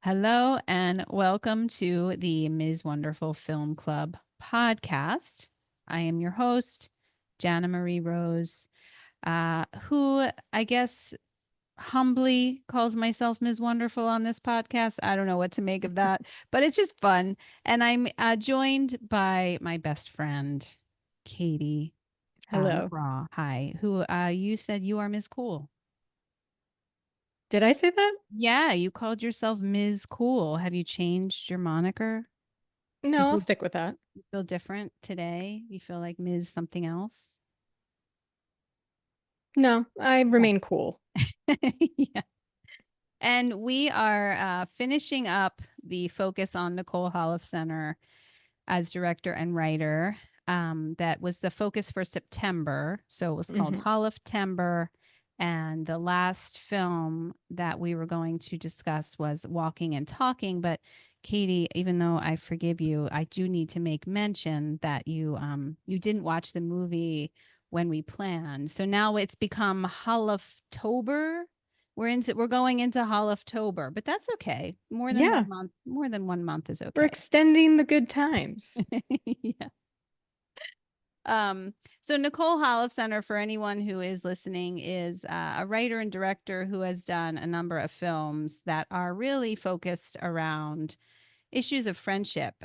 Hello and welcome to the Ms. Wonderful Film Club podcast. I am your host, Jana Marie Rose, who I guess humbly calls myself Ms. Wonderful on this podcast. I don't know what to make of that, but it's just fun. And I'm joined by my best friend, Katie Hello. McGraw. Hi, who you said you are Ms. Cool. Did I say that? Yeah, you called yourself Ms. Cool. Have you changed your moniker? You No, I'll feel stick with that. you feel different today? You feel like Ms. something else? No, I Okay. remain cool. Yeah. And we are finishing up the focus on Nicole Holofcener as director and writer. That was the focus for September. So it was called Hmm. Holoftember. And the last film that we were going to discuss was Walking and Talking. But Katie, even though I forgive you, I do need to make mention that you didn't watch the movie when we planned. So now it's become Holoftober. We're going into Holoftober, but that's okay. Yeah, More than 1 month is we're okay. extending the good times. Yeah. Um, so Nicole Holofcener, for anyone who is listening, is a writer and director who has done a number of films that are really focused around issues of friendship,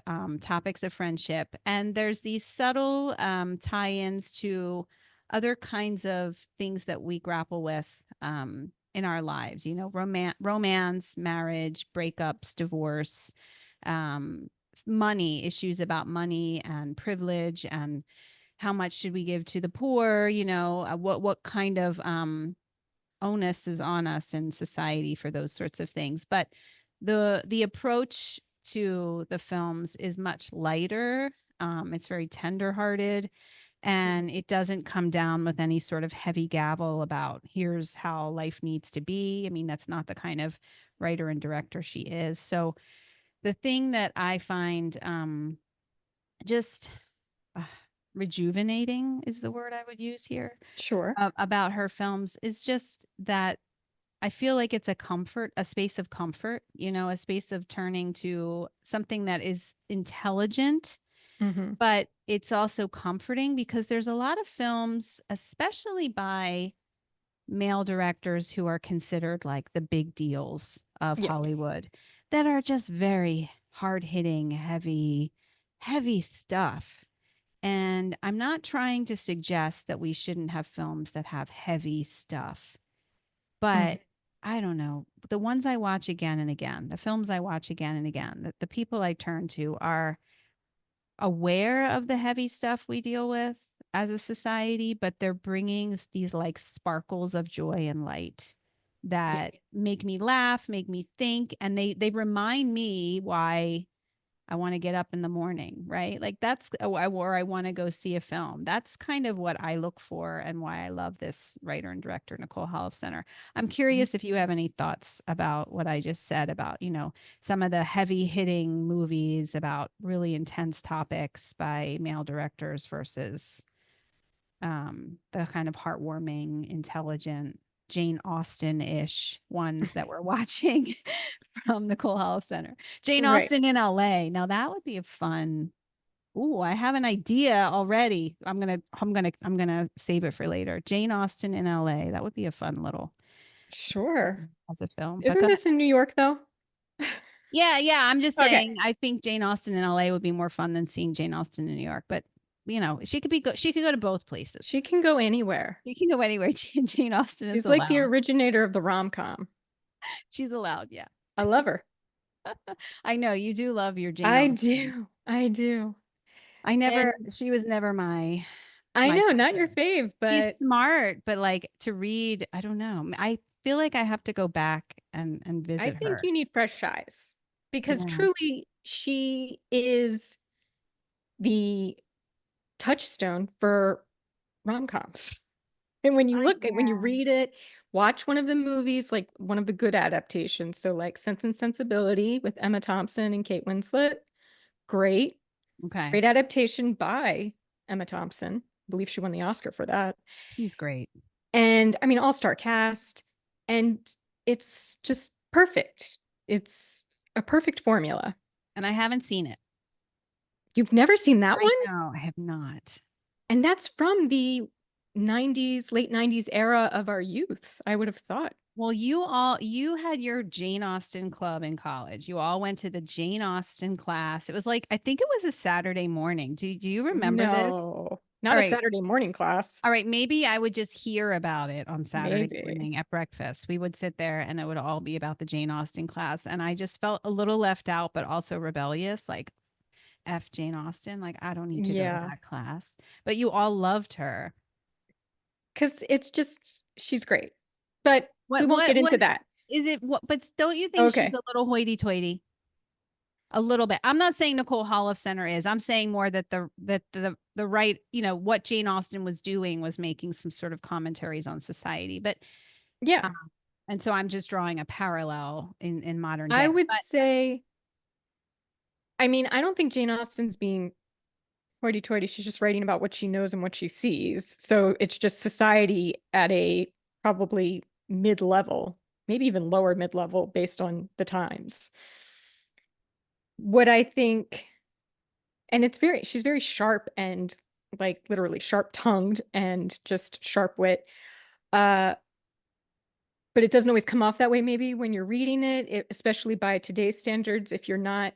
topics of friendship. And there's these subtle tie-ins to other kinds of things that we grapple with in our lives, romance, marriage, breakups, divorce, um, money, issues about money and privilege and how much should we give to the poor, what kind of onus is on us in society for those sorts of things. But the approach to the films is much lighter. It's very tenderhearted, and it doesn't come down with any sort of heavy gavel about here's how life needs to be. I mean, that's not the kind of writer and director she is. So the thing that I find just uh, rejuvenating is the word I would use here Sure. about her films is just that I feel like it's a comfort, a space of comfort, a space of turning to something that is intelligent, Hmm. but it's also comforting because there's a lot of films, especially by male directors who are considered like the big deals of Yes. Hollywood that are just very hard hitting, heavy stuff. And I'm not trying to suggest that we shouldn't have films that have heavy stuff, Hmm. but I don't know. The ones I watch again and again, the films I watch again and again, the people I turn to are aware of the heavy stuff we deal with as a society, but they're bringing these like sparkles of joy and light Yeah. that make me laugh, make me think, and they remind me why I want to get up in the morning, right? Like that's or I want to go see a film. That's kind of what I look for and why I love this writer and director, Nicole Holofcener. I'm Mhm. curious if you have any thoughts about what I just said about, some of the heavy hitting movies about really intense topics by male directors versus the kind of heartwarming, intelligent, Jane Austen-ish ones that we're watching from Nicole Holofcener. Jane Right. Austen in LA. Now that would be a fun. Ooh, I have an idea already. I'm gonna save it for later. Jane Austen in LA. That would be a fun little Sure. as a film. But Isn't go ahead. this in New York though? Yeah. I'm just Okay. saying. I think Jane Austen in LA would be more fun than seeing Jane Austen in New York. But she could go to both She places. can go anywhere. You can go anywhere. Jane Austen is She's like the allowed. originator of the rom-com. She's allowed. Yeah. I love her. I know you do love your Jane I Austen. do. I do. And She was never I my know, not your favorite. fave, She's but smart, but like to read, I don't know. I feel like I have to go back and I visit think her. you need fresh eyes because Yeah. truly she is the touchstone for rom-coms. And when you look at when you Yeah. read it, watch one of the movies, like one of the good adaptations. So like Sense and Sensibility with Emma Thompson and Kate Winslet. Great. Okay. Great adaptation by Emma Thompson. I believe she won the Oscar for that. She's great. And I mean, all-star cast. And it's just perfect. It's A Perfect Formula. and I haven't seen it. You've never seen that I one? know, I have not. And that's from the 90s, late 90s era of our youth, I would have thought. Well, you had your Jane Austen club in college. You all went to the Jane Austen class. It was like, I think it was a Saturday morning. Do you remember this? No, All not a right. Saturday morning class. All right, maybe I would just hear about it on Saturday Maybe. morning at breakfast. We would sit there and it would all be about the Jane Austen class. And I just felt a little left out, but also rebellious, like F Jane Austen. Like, I don't need to go to Yeah. that class. But you all loved her. Because it's just, she's great. But we What, won't what, get what into that. is it? What, but don't you think she's Okay. a little hoity toity? A little bit. I'm not saying Nicole Holofcener is. I'm saying more that the right, what Jane Austen was doing was making some sort of commentaries on society. But Yeah. and so I'm just drawing a parallel in modern I day. would But say, I mean, I don't think Jane Austen's being hoity-toity. She's just writing about what she knows and what she sees. So it's just society at a probably mid-level, maybe even lower mid-level based on the times. What I think, and she's very sharp and like literally sharp-tongued and just sharp wit. Uh, but it doesn't always come off that way maybe when you're reading it, especially by today's standards. If you're not,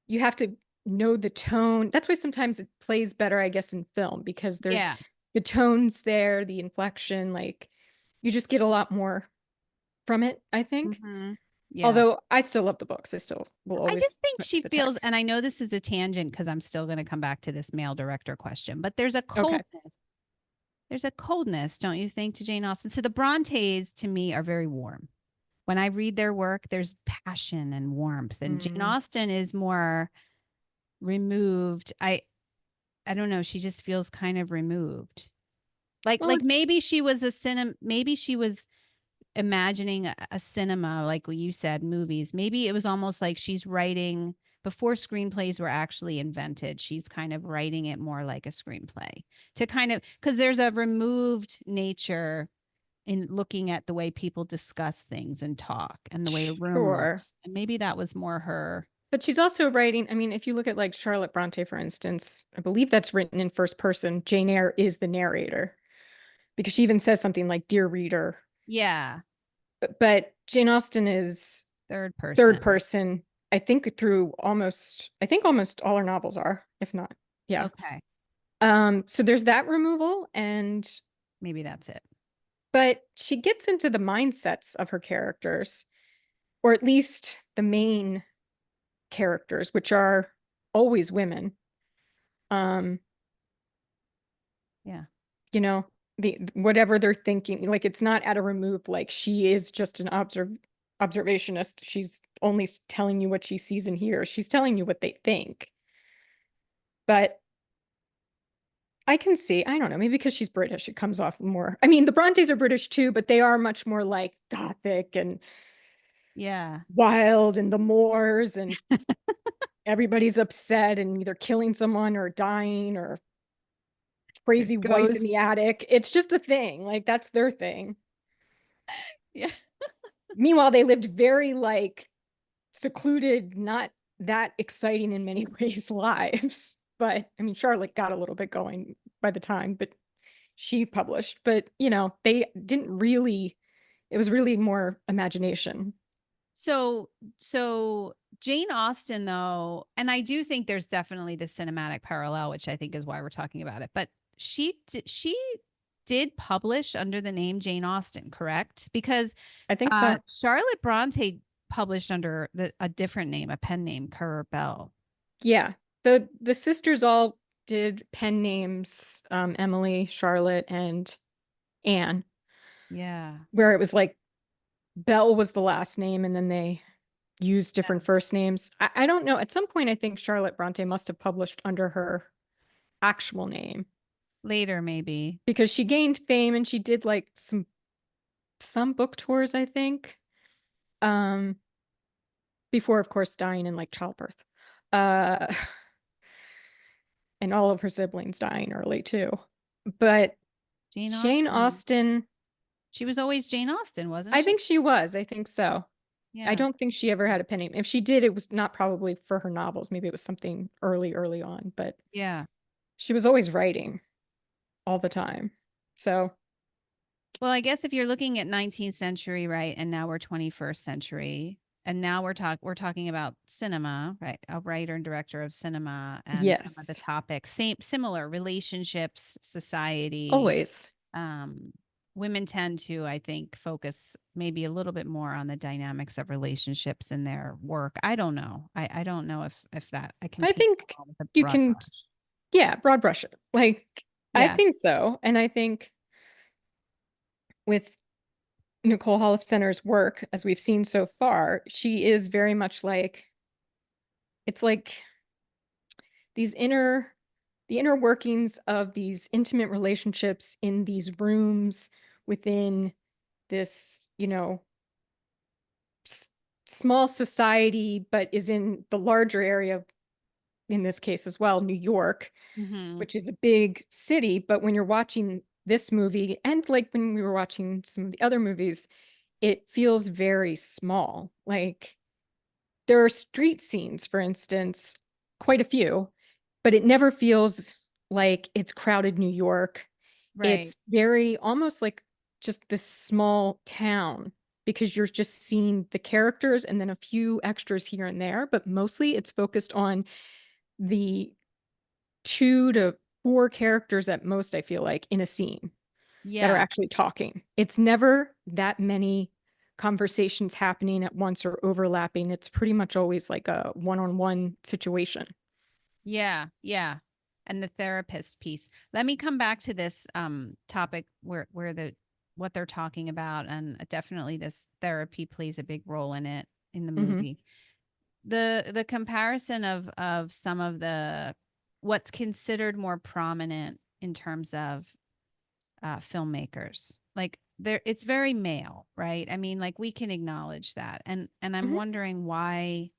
you have to know the tone. That's why sometimes it plays better, I guess, in film because there's yeah. the tones there, the inflection, like you just get a lot more from it, I think. Yeah. Although I still love the books. I still will I always just think put she the feels, text. and I know this is a tangent because I'm still going to come back to this male director question, but there's a Okay. coldness. There's a coldness, don't you think, to Jane Austen? So the Brontes to me are very warm. When I read their work, there's passion and warmth. And Jane Mm. Austen is more removed. I don't know, she just feels kind of removed. Like Well, like it's maybe she was maybe she was imagining a cinema, like what you said, movies. Maybe it was almost like she's writing before screenplays were actually invented. She's kind of writing it more like a screenplay to kind of, because there's a removed nature in looking at the way people discuss things and talk and the way a room sure. looks. And maybe that was more her. But she's also writing, I mean, if you look at like Charlotte Bronte, for instance, I believe that's written in first person. Jane Eyre is the narrator because she even says something like, Dear reader. Yeah. But Jane Austen is Third third person. person, I think I think almost all her novels are, if not. Yeah. Okay. So there's that removal and Maybe that's it. but she gets into the mindsets of her characters, or at least the main characters, which are always women. Um, Yeah. you know, the whatever they're thinking, like it's not at a remove, like she is just an observationist. She's only telling you what she sees and hears. She's telling you what they think. But I can see, I don't know, maybe because she's British, it comes off more. I mean, the Brontes are British too, but they are much more like gothic and Yeah. wild and the moors and everybody's upset and either killing someone or dying or The crazy wife in ghost. the attic. It's just a thing. Like that's their thing. Yeah. Meanwhile, they lived very like secluded, not that exciting in many ways lives. But I mean, Charlotte got a little bit going by the time, but she published. But they didn't really, it was really more imagination. So Jane Austen though, and I do think there's definitely the cinematic parallel, which I think is why we're talking about it. But she did publish under the name Jane Austen, correct? Because I think so. Charlotte Bronte published under a different name, a pen name, Currer Bell. Yeah. The sisters all did pen names, Emily, Charlotte, and Anne, Yeah. where it was like Bell was the last name and then they used different Yeah. first names. I don't know. At some point, I think Charlotte Bronte must have published under her actual name Later, maybe. because she gained fame and she did like some book tours, I think. Um, before, of course, dying in like childbirth. Uh, and all of her siblings dying early too. But Jane Jane Austen. Austen, She was always Jane Austen, wasn't I she? think she was. I think so. I Yeah. don't think she ever had a pen name. If she did, it was not probably for her novels. Maybe it was something early on, but Yeah. she was always writing all the time. So, Well, I guess if you're looking at 19th century, right, and now we're 21st century, and now we're talking about cinema, right? A writer and director of cinema, and some of the yes, topics, similar relationships, society. always. Um, Women tend to, I think, focus maybe a little bit more on the dynamics of relationships in their work. I don't know. I don't know if that I can I paint it think all with a you broad can, brush. yeah, broad brush it. Like, I Yeah. think so. And I think with Nicole Holofcener's work, as we've seen so far, she is very much like, it's like these the inner workings of these intimate relationships in these rooms within this, s- small society, but is in the larger area of, in this case as well, New York, Hmm. which is a big city. But when you're watching this movie, and like when we were watching some of the other movies, it feels very small. Like there are street scenes, for instance, quite a few, but it never feels like it's crowded New York. Right. It's very almost like just this small town because you're just seeing the characters and then a few extras here and there, but mostly it's focused on the 2 to 4 characters at most, I feel like, in a scene that are Yeah. actually talking. It's never that many conversations happening at once or overlapping. It's pretty much always like a one-on-one situation. Yeah, yeah. And the therapist piece. Let me come back to this topic where the what they're talking about, and definitely this therapy plays a big role in it in the Hmm. movie. The comparison of some of the what's considered more prominent in terms of filmmakers. Like there it's very male, right? I mean, like we can acknowledge that. And I'm Hmm. wondering why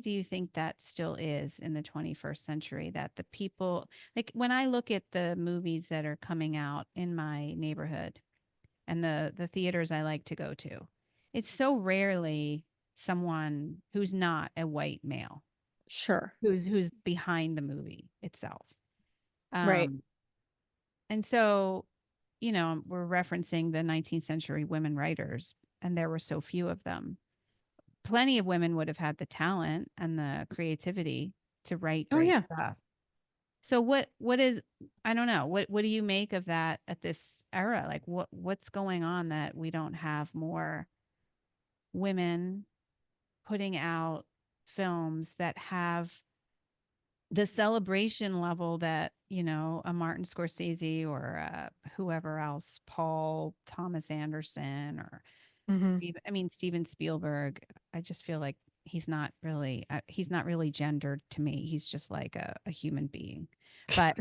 do you think that still is in the 21st century that the people like when I look at the movies that are coming out in my neighborhood and the theaters I like to go to, it's so rarely someone who's not a white male Sure. who's behind the movie itself. Right. um and so, we're referencing the 19th century women writers, and there were so few of them. Plenty of women would have had the talent and the creativity to write Oh, great yeah. stuff. So what is I don't know, what do you make of that at this era? Like what's going on that we don't have more women putting out films that have the celebration level that, a Martin Scorsese or whoever else, Paul Thomas Anderson or Hmm. Steven Spielberg. I just feel like he's not really gendered to me. He's just like a human being. But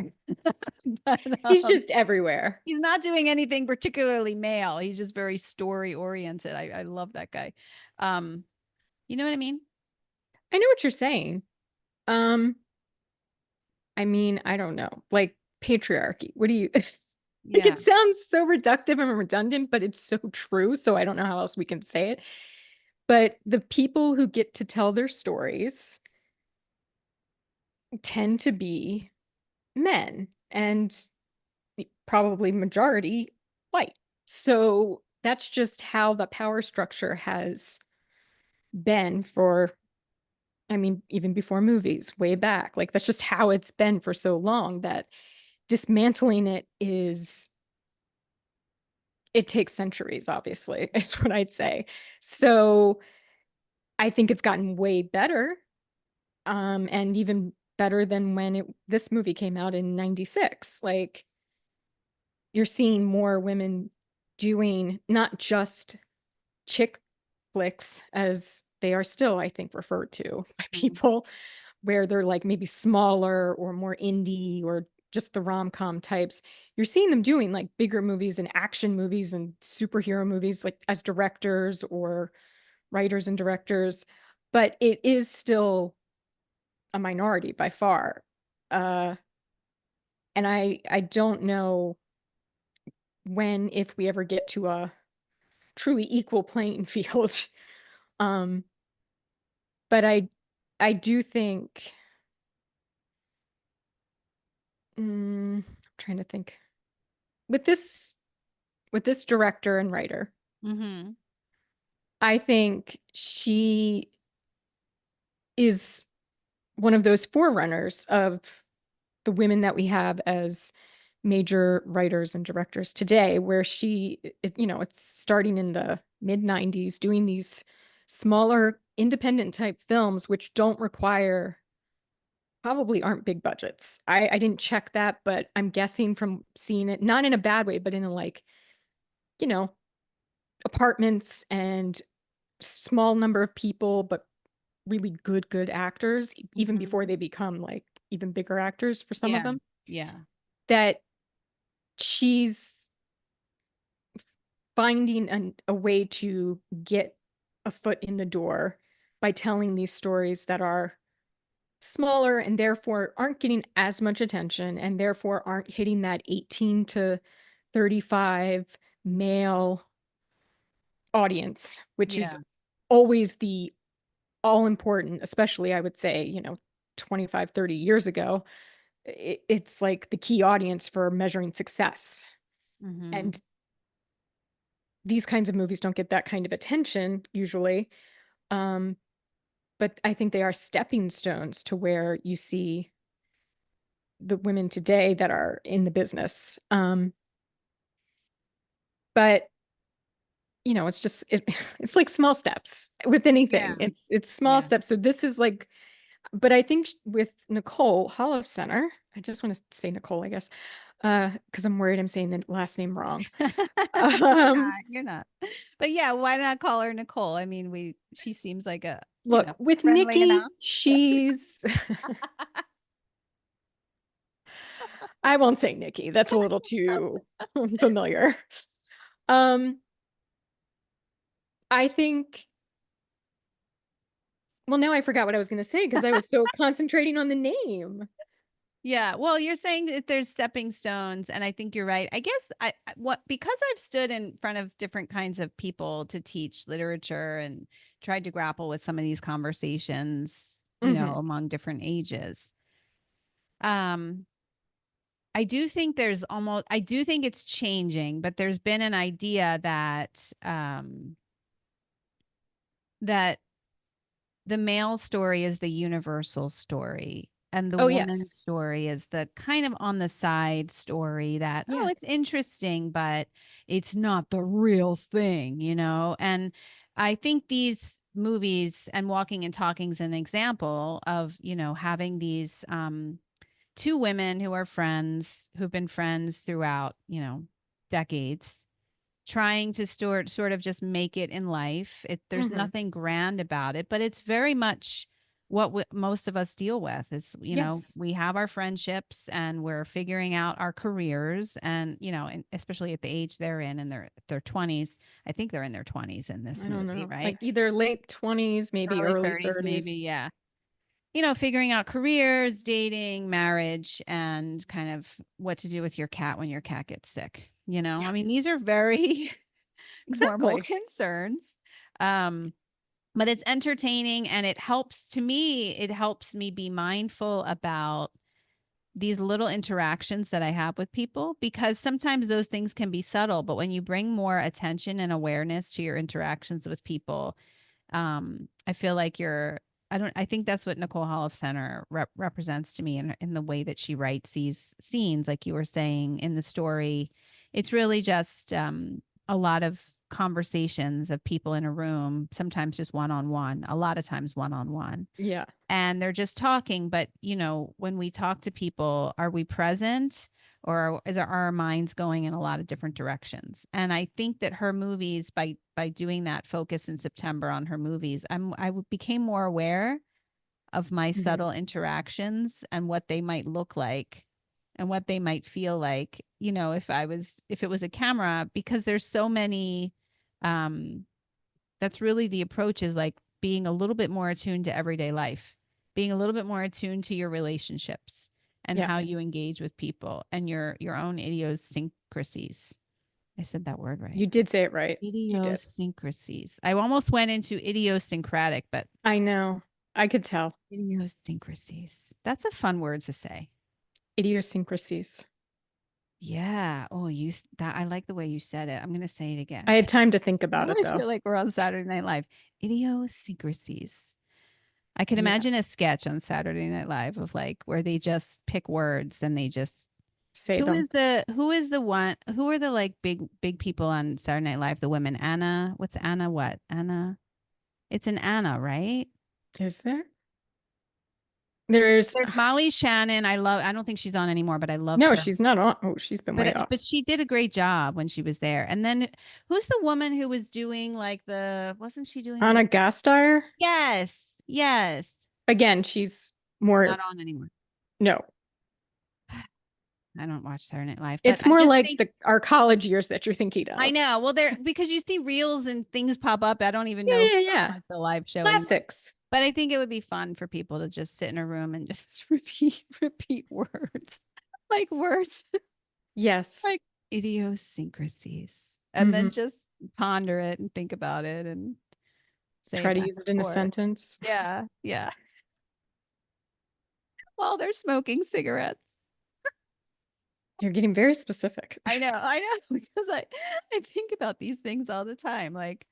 but He's just everywhere. he's not doing anything particularly male. He's just very story oriented. I love that guy. Um, you know what I mean? I know what you're saying. Um, I mean, I don't know. Like patriarchy. What do you like Yeah. it sounds so reductive and redundant, but it's so true, so I don't know how else we can say it. But the people who get to tell their stories tend to be men and probably majority white. So that's just how the power structure has been for, I mean, even before movies, way back. Like that's just how it's been for so long that dismantling it is, it takes centuries, obviously, is what I'd say. So I think it's gotten way better, and even better than when this movie came out in 96. Like you're seeing more women doing not just chick flicks as they are still, I think, referred to by Mhm. people, where they're like maybe smaller or more indie or just the rom-com types. You're seeing them doing like bigger movies and action movies and superhero movies like as directors or writers and directors, but it is still a minority by far. Uh, and I don't know when, if we ever get to truly equal playing field. Um, but I do think, I'm trying to think with this director and writer, Mm-hmm. I think she is one of those forerunners of the women that we have as major writers and directors today, where it's starting in the mid 90s, doing these smaller independent type films, which don't require, probably aren't big budgets. I didn't check that, but I'm guessing from seeing it, not in a bad way, but in a like, you know, apartments and small number of people, but really good actors, even Mm-hmm. before they become like even bigger actors for some of Yeah. them, Yeah. that she's finding a way to get a foot in the door by telling these stories that are smaller and therefore aren't getting as much attention and therefore aren't hitting that 18 to 35 male audience, which is Yeah. always the all important, especially I would say, 25, 30 years ago. It's like the key audience for measuring success. Mm-hmm. And these kinds of movies don't get that kind of attention usually. Um, but I think they are stepping stones to where you see the women today that are in the business. But it's just it's like small steps with anything. Yeah. It's small Yeah. steps. So this is like, but I think with Nicole Holofcener, I just want to say Nicole, I guess, because I'm worried I'm saying the last name wrong. You're Um, not. You're not. But yeah, why not call her Nicole? I mean, she seems like Look, with friendly Nikki, enough. she's I won't say Nikki. That's a little too familiar. Um, I think, well, now I forgot what I was going to say because I was so concentrating on the name. Yeah. Well, you're saying that there's stepping stones, and I think you're right. I guess what because I've stood in front of different kinds of people to teach literature and tried to grapple with some of these conversations, Hmm. among different ages. Um, I do think it's changing, but there's been an idea that the male story is the universal story and the Oh, woman's yes. story is the kind of on the side story that, oh, Yeah. it's interesting, but it's not the real thing. And I think these movies and Walking and Talking is an example of, having these two women who are friends, who've been friends throughout, decades, trying to sort of just make it in life. There's Hmm. nothing grand about it, but it's very much what most of us deal with. Is Yes. we have our friendships and we're figuring out our careers, and and especially at the age they're in their 20s. I think they're in their 20s in this I don't movie, know. right? Like either late 20s, maybe Early early 30s, 30s. maybe, yeah. Figuring out careers, dating, marriage, and kind of what to do with your cat when your cat gets sick. Yeah, I mean, these are very normal exactly. concerns. Um, but it's entertaining, and it helps me be mindful about these little interactions that I have with people, because sometimes those things can be subtle, but when you bring more attention and awareness to your interactions with people, I feel like I think that's what Nicole Holofcener represents to me in the way that she writes these scenes. Like you were saying in the story, it's really just a lot of conversations of people in a room, sometimes just one on one, a lot of times one on one, Yeah. and they're just talking. But when we talk to people, are we present, or are our minds going in a lot of different directions? And I think that her movies, by doing that focus in September on her movies, became more aware of my Hmm. subtle interactions and what they might look like and what they might feel like, if it was a camera, because there's so many. um that's really the approach, is like being a little bit more attuned to everyday life, being a little bit more attuned to your relationships and Yeah. how you engage with people and your own idiosyncrasies. I said that word right. You did say it right. You did. Idiosyncrasies. I almost went into idiosyncratic, but I know. I could tell. idiosyncrasies. That's a fun word to say. Idiosyncrasies. Yeah. Oh, that I like the way you said it. I'm gonna say it again. I had time to think Now about it I though. feel like we're on Saturday Night Live. Idiosyncrasies. I could Yeah. imagine a sketch on Saturday Night Live of like where they just pick words and they just Say them. who is the one who are the like big people on Saturday Night Live, the women? Anna, what's Anna what? Anna. It's an Anna, right? Is there? There's There's Molly Shannon. I don't think she's on anymore, but I loved no, her. she's not on. Oh, she's been way off. But she did a great job when she was there. And then who's the woman who was doing like the wasn't she doing Anna like Gasteyer. yes, yes. Again, she's Not more on anymore. no. I don't watch Saturday Night Live, but It's I more just like think our college years that you're thinking I of. know. Well, there because you see reels and things pop up. I don't even Yeah, know yeah, who's on yeah. like the live show anymore. Classics. But I think it would be fun for people to just sit in a room and just repeat words. Like words Yes. like idiosyncrasies. And Hmm. then just ponder it and think about it and say Try it to back use it and in a forth. sentence. Yeah. Yeah. While they're smoking cigarettes. You're getting very specific. I know, because I think about these things all the time, like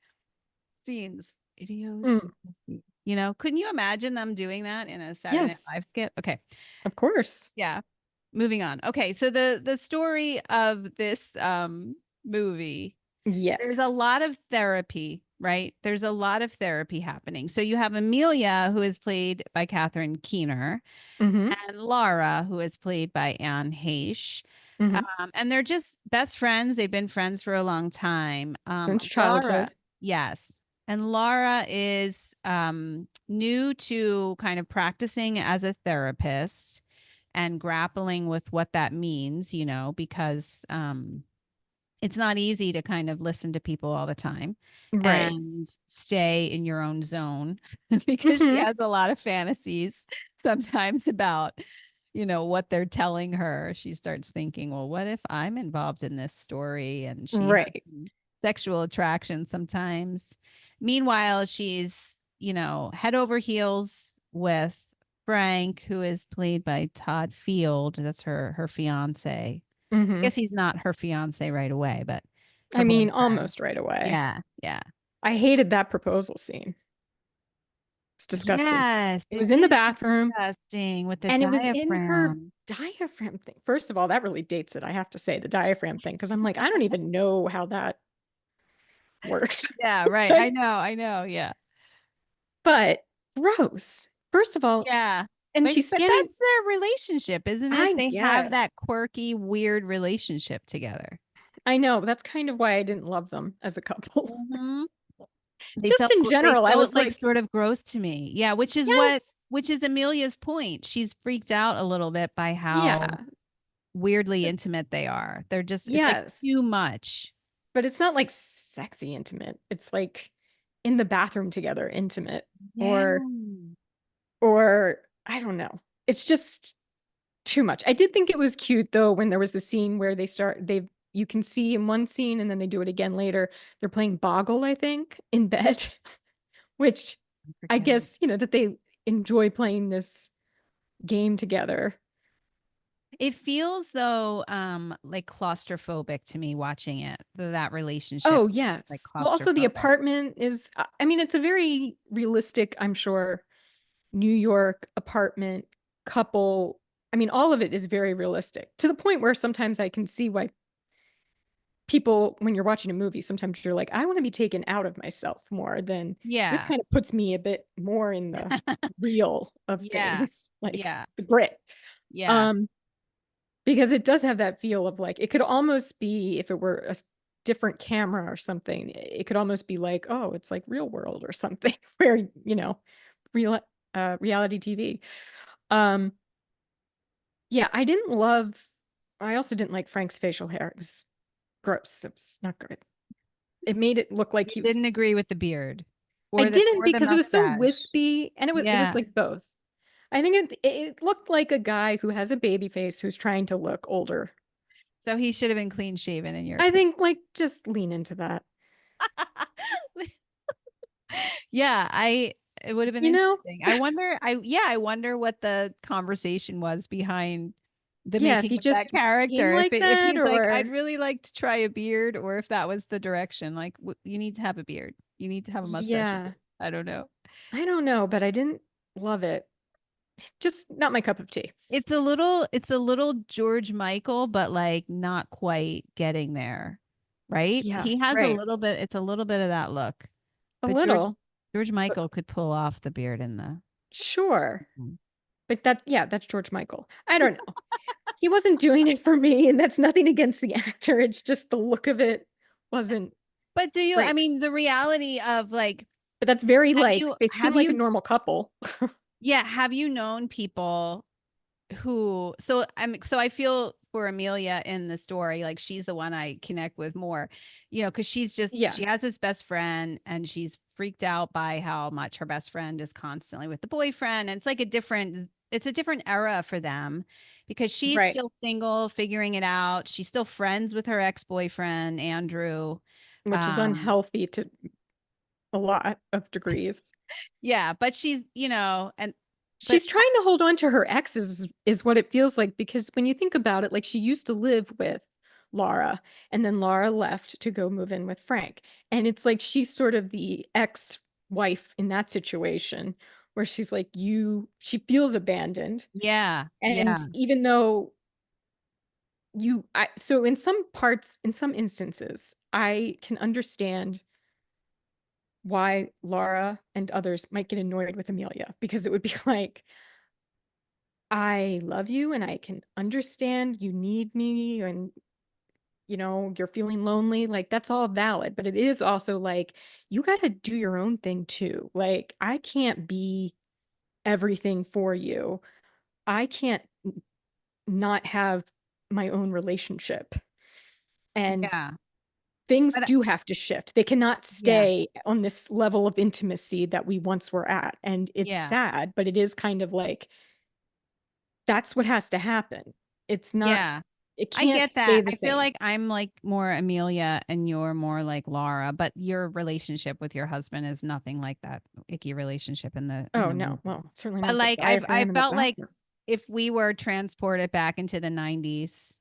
scenes, Mm, idiosyncrasies. You know, couldn't you imagine them doing that in a Saturday Night Live yes, skit? Okay, of course. yeah. Moving on. Okay, so the story of this movie, there's a Yes. lot of therapy, right? There's a lot of therapy happening. So you have Amelia, who is played by Catherine Keener, Hmm. and Laura, who is played by Anne Heche. Hmm. And they're just best friends. They've been friends for a long time. Since Laura, childhood. yes. And Laura is new to kind of practicing as a therapist and grappling with what that means, you know, because it's not easy to kind of listen to people all the time Right. and stay in your own zone because she Hmm. has a lot of fantasies sometimes about what they're telling her. She starts thinking, well, what if I'm involved in this story? And she has Right. some sexual attraction sometimes. Meanwhile, she's head over heels with Frank, who is played by Todd Field. That's her fiance. I Hmm. guess he's not her fiance right away, but I her mean, boyfriend. almost right away. Yeah, yeah. I hated that proposal scene. It's disgusting. Yes, It it was in the is bathroom disgusting with the and it was in her diaphragm. diaphragm thing. First of all, that really dates it, I have to say, the diaphragm thing, because I'm like, I don't even know how that works. Yeah, right. Like, I know. Yeah. but gross. First of all, Yeah. and she's But standing, that's their relationship, isn't it? I They have guess. that quirky, weird relationship together. I know. That's kind of why I didn't love them as a couple. Hmm. Just in They general, I felt was like like, sort of gross to me. Yeah, yes, which is Amelia's point. She's freaked out a little bit by how yeah, weirdly intimate they are. They're just it's like yes. too much. But it's not like sexy intimate. It's like in the bathroom together intimate Yeah. or I don't know. It's just too much. I did think it was cute though when there was the scene where they you can see in one scene and then they do it again later. They're playing Boggle, I think, in bed, which I guess, that they enjoy playing this game together. It feels though like claustrophobic to me watching it. That relationship Oh, like yes. Well, also the claustrophobic. apartment is, I mean, it's a very realistic, I'm sure, New York apartment couple. I mean, all of it is very realistic to the point where sometimes I can see why people, when you're watching a movie, sometimes you're like, I want to be taken out of myself more than this Yeah. kind of puts me a bit more in the real of Yeah. things, like Yeah. the grit. Yeah. Um, because it does have that feel of like, it could almost be if it were a different camera or something, it could almost be like, oh, it's like real world or something where, real reality TV. Um, yeah, I also didn't like Frank's facial hair. It was gross. It was not good. It made it look like You he was, didn't agree with the beard I didn't or the because it was so mustache. wispy and it was Yeah. like both. I think it looked like a guy who has a baby face who's trying to look older. So he should have been clean shaven in your I opinion. think like just lean into that. Yeah, it would have been You know? interesting. I wonder what the conversation was behind the Yeah, if making he of that just came character. like If that he's like, I'd or really like to try a beard, or if that was the direction, like you need to have a beard, you need to have a mustache. yeah. I don't know. I don't know, but I didn't love it. Just not my cup of tea. It's a little George Michael, but like not quite getting there, right? Yeah, He has a right. little bit, it's a little bit of that look, A but little, George but Michael could pull off the beard in the. sure. Mhm. But yeah, that's George Michael. I don't know. He wasn't doing it for me, and that's nothing against the actor. It's just the look of it wasn't But do you, I great. mean, the reality of like, But that's very have like you, they seem have like a you, normal couple. yeah, have you known people who, so I feel for Amelia in the story, like she's the one I connect with more, because Yeah, she has this best friend and she's freaked out by how much her best friend is constantly with the boyfriend. And it's a different era for them because she's right. still single, figuring it out. She's still friends with her ex-boyfriend, Andrew. Which is Um, unhealthy to a lot of degrees. yeah, but but She's trying to hold on to her exes is what it feels like because when you think about it, like she used to live with Laura and then Laura left to go move in with Frank. And it's like she's sort of the ex-wife in that situation where she's like she feels abandoned. yeah, And yeah, even though so in some parts, in some instances, I can understand why Laura and others might get annoyed with Amelia because it would be like, I love you and I can understand you need me and you're feeling lonely. Like that's all valid, but it is also like you got to do your own thing too. Like I can't be everything for you. I can't not have my own relationship. And yeah, things but do have to shift. They cannot yeah, stay on this level of intimacy that we once were at. And it's yeah. sad, but it is kind of like that's what has to happen. It's not, Yeah, it I can't get stay that. the I feel same. like I'm like more Amelia and you're more like Laura, but your relationship with your husband is nothing like that icky relationship in Oh the no, movie. well, certainly But not the like I diaphragm in the felt like bathroom. if we were transported back into the 90s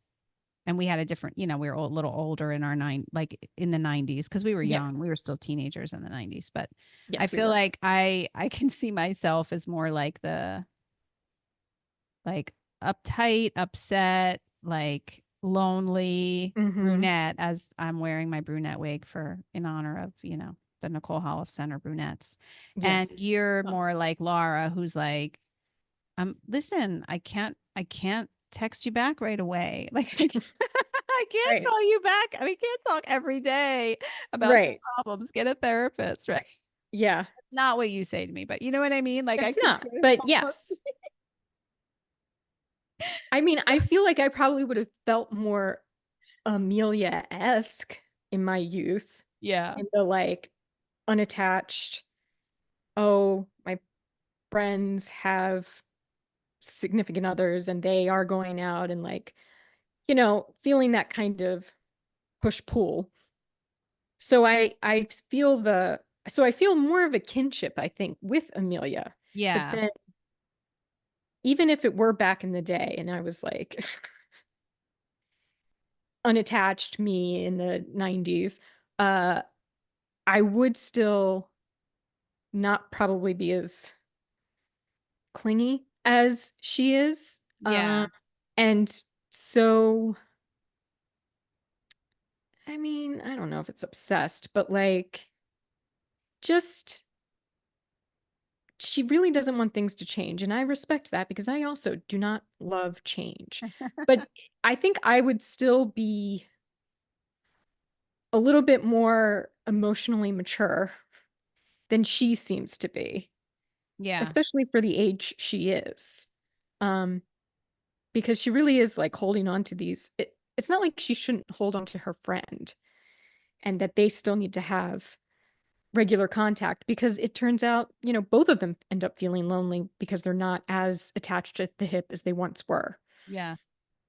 and we had a different, we were a little older in our like in the 90s because we were Yeah. young. We were still teenagers in the 90s, but I Yes, we feel were. like I can see myself as more like the like uptight, upset, like lonely Mm-hmm. brunette as I'm wearing my brunette wig for in honor of, the Nicole Holofcener brunettes. And Yes. you're Oh, more like Laura, who's like, listen, I can't text you back right away. Like I can't right. call you back. We can't talk every day about your Right. problems. Get a therapist, right? Yeah. That's not what you say to me, but you know what I mean? Like I It's could not. sort of But almost, yes. I mean, I feel like I probably would have felt more Amelia-esque in my youth yeah. in the like unattached, oh, my friends have significant others and they are going out and like, feeling that kind of push pull. So I feel more of a kinship, I think, with Amelia. But Yeah. then even if it were back in the day and I was like unattached me in the 90s, uh I would still not probably be as clingy as she is. Yeah. And so I mean, I don't know if it's obsessed, but like just she really doesn't want things to change. And I respect that because I also do not love change. But I think I would still be a little bit more emotionally mature than she seems to be, Yeah. especially for the age she is. Um, because she really is like holding on to it's not like she shouldn't hold on to her friend and that they still need to have regular contact because it turns out, both of them end up feeling lonely because they're not as attached at the hip as they once were. Yeah.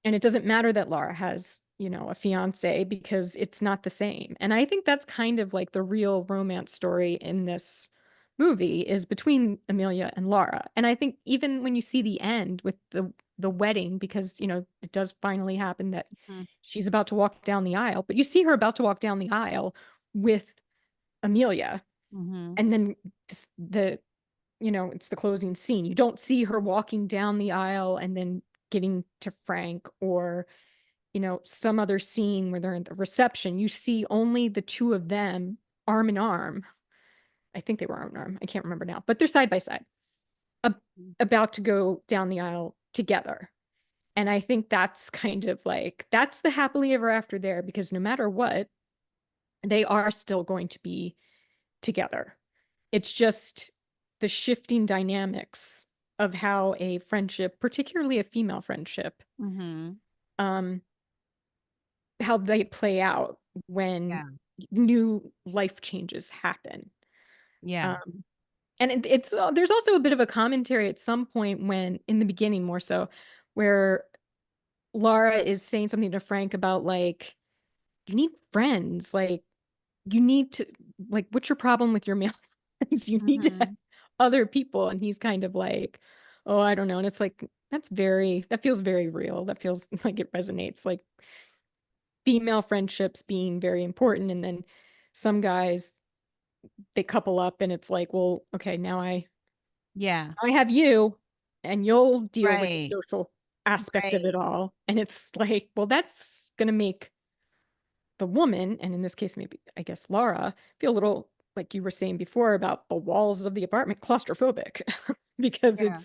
And it doesn't matter that Laura has a fiance because it's not the same. And I think that's kind of like the real romance story in this movie is between Amelia and Laura. And I think even when you see the end with the wedding, because it does finally happen that Mhm. she's about to walk down the aisle, but you see her about to walk down the aisle with Amelia, Mhm. and then it's the closing scene. You don't see her walking down the aisle and then getting to Frank, or some other scene where they're in the reception. You see only the two of them arm in arm. I think they were arm in arm. I can't remember now, but they're side by side, about to go down the aisle together. And I think that's kind of like, that's the happily ever after there, because no matter what, they are still going to be together. It's just the shifting dynamics of how a friendship, particularly a female friendship, Mhm. um, how they play out when Yeah. new life changes happen. Yeah. Um, and it's there's also a bit of a commentary at some point when, in the beginning more so, where Laura is saying something to Frank about like, you need friends, like you need to, like, what's your problem with your male friends? You need to have Mhm. other people. And he's kind of like, oh, I don't know. And it's like, that feels very real. That feels like it resonates, like female friendships being very important. And then some guys, they couple up and it's like, well, okay, now Yeah. I have you and you'll deal with the Right. social aspect of Right. it all. And it's like, well, that's going to make the woman, and in this case, maybe, I guess, Laura, feel a little, like you were saying before, about the walls of the apartment, claustrophobic, because Yeah.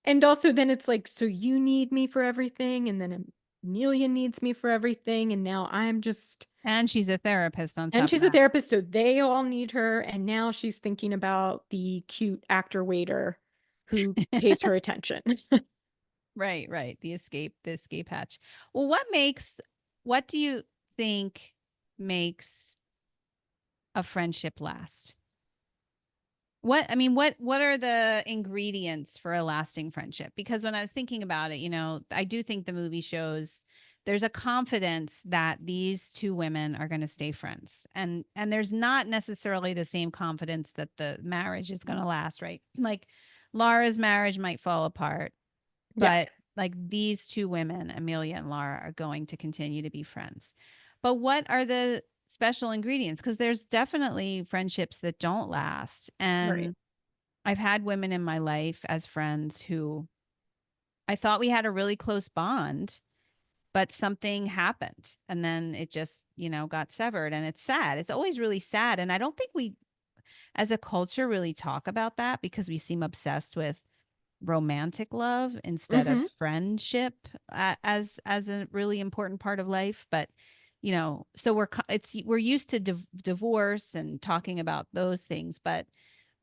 and also then it's like, so you need me for everything. And then Amelia needs me for everything. And now And she's a therapist on and top of she's a that. therapist. So they all need her. And now she's thinking about the cute actor waiter who pays her attention. Right, right. The escape hatch. Well, what do you think makes a friendship last? What are the ingredients for a lasting friendship? Because when I was thinking about it, I do think the movie shows there's a confidence that these two women are going to stay friends. And there's not necessarily the same confidence that the marriage is going to last, right? Like Laura's marriage might fall apart, Yeah. but like these two women, Amelia and Laura, are going to continue to be friends. But what are the special ingredients? Because there's definitely friendships that don't last. Right. And I've had women in my life as friends who I thought we had a really close bond, but something happened and then it just, got severed. And it's sad. It's always really sad. And I don't think we, as a culture, really talk about that because we seem obsessed with romantic love instead of Mm-hmm. friendship as a really important part of life. But so we're used to divorce and talking about those things. But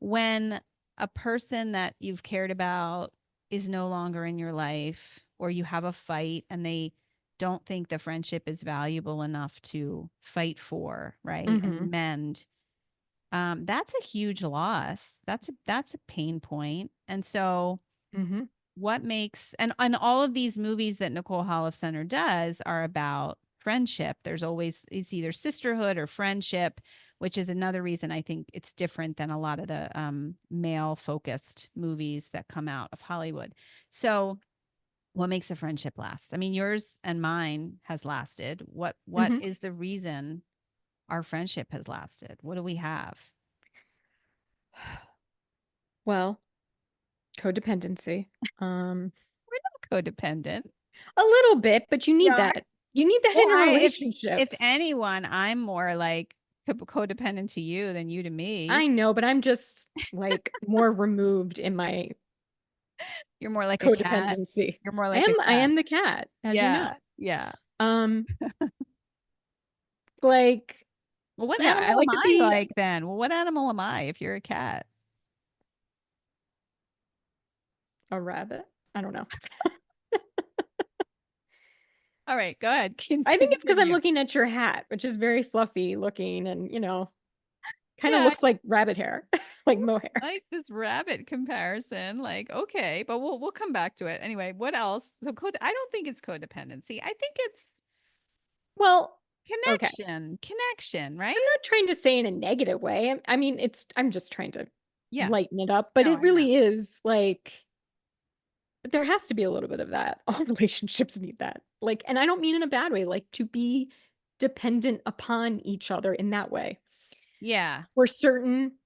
when a person that you've cared about is no longer in your life, or you have a fight and they don't think the friendship is valuable enough to fight for, right, Mm-hmm. and mend, that's a huge loss. That's a pain point. And so Mm-hmm. what makes and all of these movies that Nicole Holofcener does are about friendship. There's always it's either sisterhood or friendship, which is another reason I think it's different than a lot of the male focused movies that come out of Hollywood. So what makes a friendship last? I mean, yours and mine has lasted. What Mm-hmm. is the reason our friendship has lasted? What do we have? Well, codependency. Um, Codependent. a little bit, but you need Yeah. that. You need that Well, in a I if relationship. anyone, I'm more like codependent to you than you to me. I know, but I'm just like more removed in my You're more like a cat. codependency. You're more I like am a I cat. am the cat, as you know. Yeah. Yeah. Um, like, Well, what yeah, I animal am like to I be like then? Well, what animal am I if you're a cat? a rabbit. I don't know. All right, go ahead. I think it's because I'm Continue. looking at your hat, which is very fluffy looking and, kind of Yeah, looks like rabbit hair, like mohair. I like this rabbit comparison. Like, okay, but we'll come back to it. Anyway, what else? So I don't think it's codependency. I think it's Well, okay. Connection, right? I'm not trying to say in a negative way. I mean, I'm just trying to Yeah. lighten it up, but No, it I know. really is like there has to be a little bit of that. All relationships need that. Like, and I don't mean in a bad way, like to be dependent upon each other in that way Yeah. for certain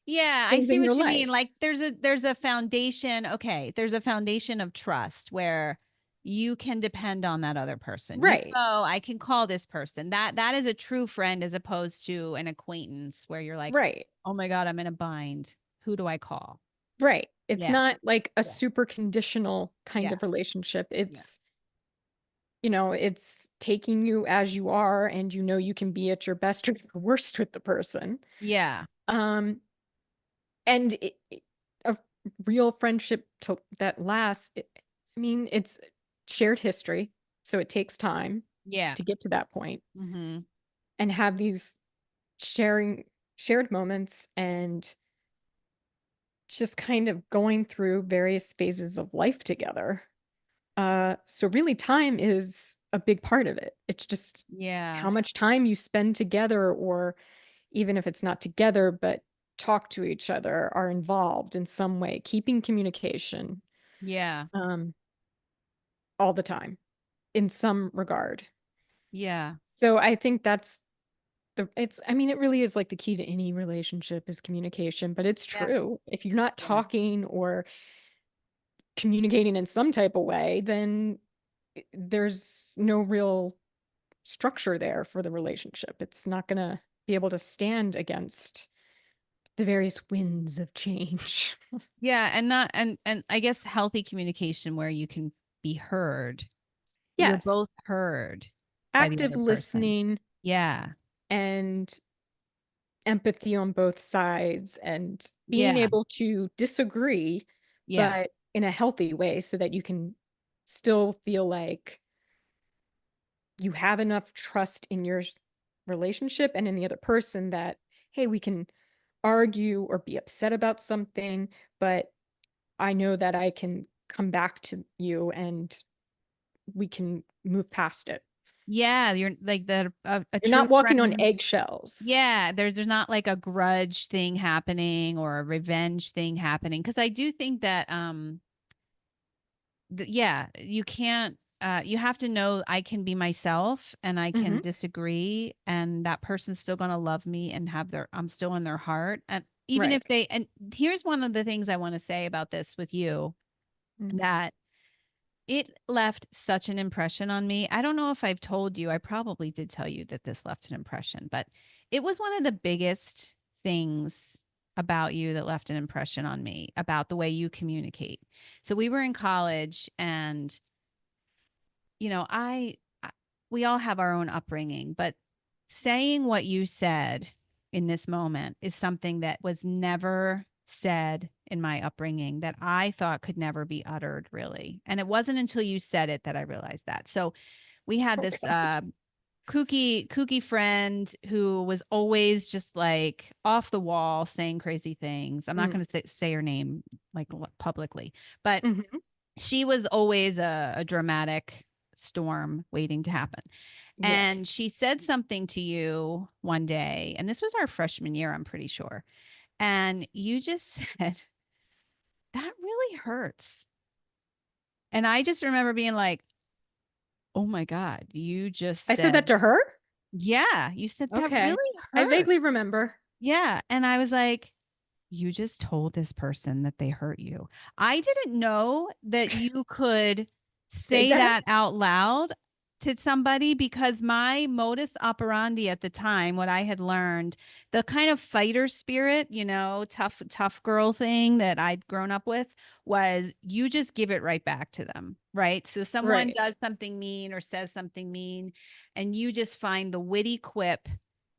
Yeah, I things see in your what you life. mean. Like there's a foundation. Okay, there's a foundation of trust where you can depend on that other person. You Right. know, I can call this person. That is a true friend as opposed to an acquaintance where you're like, Right. "Oh my God, I'm in a bind. Who do I call?" Right. It's Yeah. not like a Yeah. super conditional kind Yeah. of relationship. Yeah. It's taking you as you are and you can be at your best or your worst with the person. Yeah. Um and a real friendship that lasts, I mean, it's shared history, so it takes time Yeah. to get to that point Mhm. and have these sharing shared moments and just kind of going through various phases of life together. So really time is a big part of it. It's just Yeah. how much time you spend together, or even if it's not together, but talk to each other, are involved in some way, keeping communication, Yeah. um, all the time in some regard. Yeah. So I think that's I mean, it really is like the key to any relationship is communication, but it's Yeah. true. If you're not Yeah. talking or communicating in some type of way, then there's no real structure there for the relationship. It's not gonna be able to stand against the various winds of change. Yeah, and not and I guess healthy communication where you can be heard. You're both Yes. heard by the Active other person. listening Yeah. and empathy on both sides and being Yeah. able to disagree, Yeah. but in a healthy way so that you can still feel like you have enough trust in your relationship and in the other person that, hey, we can argue or be upset about something, but I know that I can come back to you and we can move past it. Yeah, you're like a You're true not walking on friend. eggshells. Yeah, there's not like a grudge thing happening or a revenge thing happening because I do think that yeah, you can't you have to know I can be myself and I can Mhm. disagree and that person's still going to love me and have their I'm still in their heart and even Right. if they and here's one of the things I want to say about this with you Mm. that it left such an impression on me. I don't know if I've told you. I probably did tell you that this left an impression, but it was one of the biggest things about you that left an impression on me about the way you communicate. So we were in college and you know, we all have our own upbringing, but saying what you said in this moment is something that was never said in my upbringing that I thought could never be uttered really. And it wasn't until you said it that I realized that. So we had Oh this god. kooky friend who was always just like off the wall saying crazy things. I'm not Mm. going to say her name like publicly, but Mhm. she was always a dramatic storm waiting to happen. Yes. And she said something to you one day, and this was our freshman year, I'm pretty sure. And you just said, that really hurts. And I just remember being like, oh my God, you just I said that said, to her? yeah, you said that Okay. really I vaguely hurts. remember. Yeah. And I was like, you just told this person that they hurt you. I didn't know that you could Say say that? that out loud to somebody because my modus operandi at the time, what I had learned, the kind of fighter spirit, you know, tough girl thing that I'd grown up with was you just give it right back to them, right? So someone Right. does something mean or says something mean and you just find the witty quip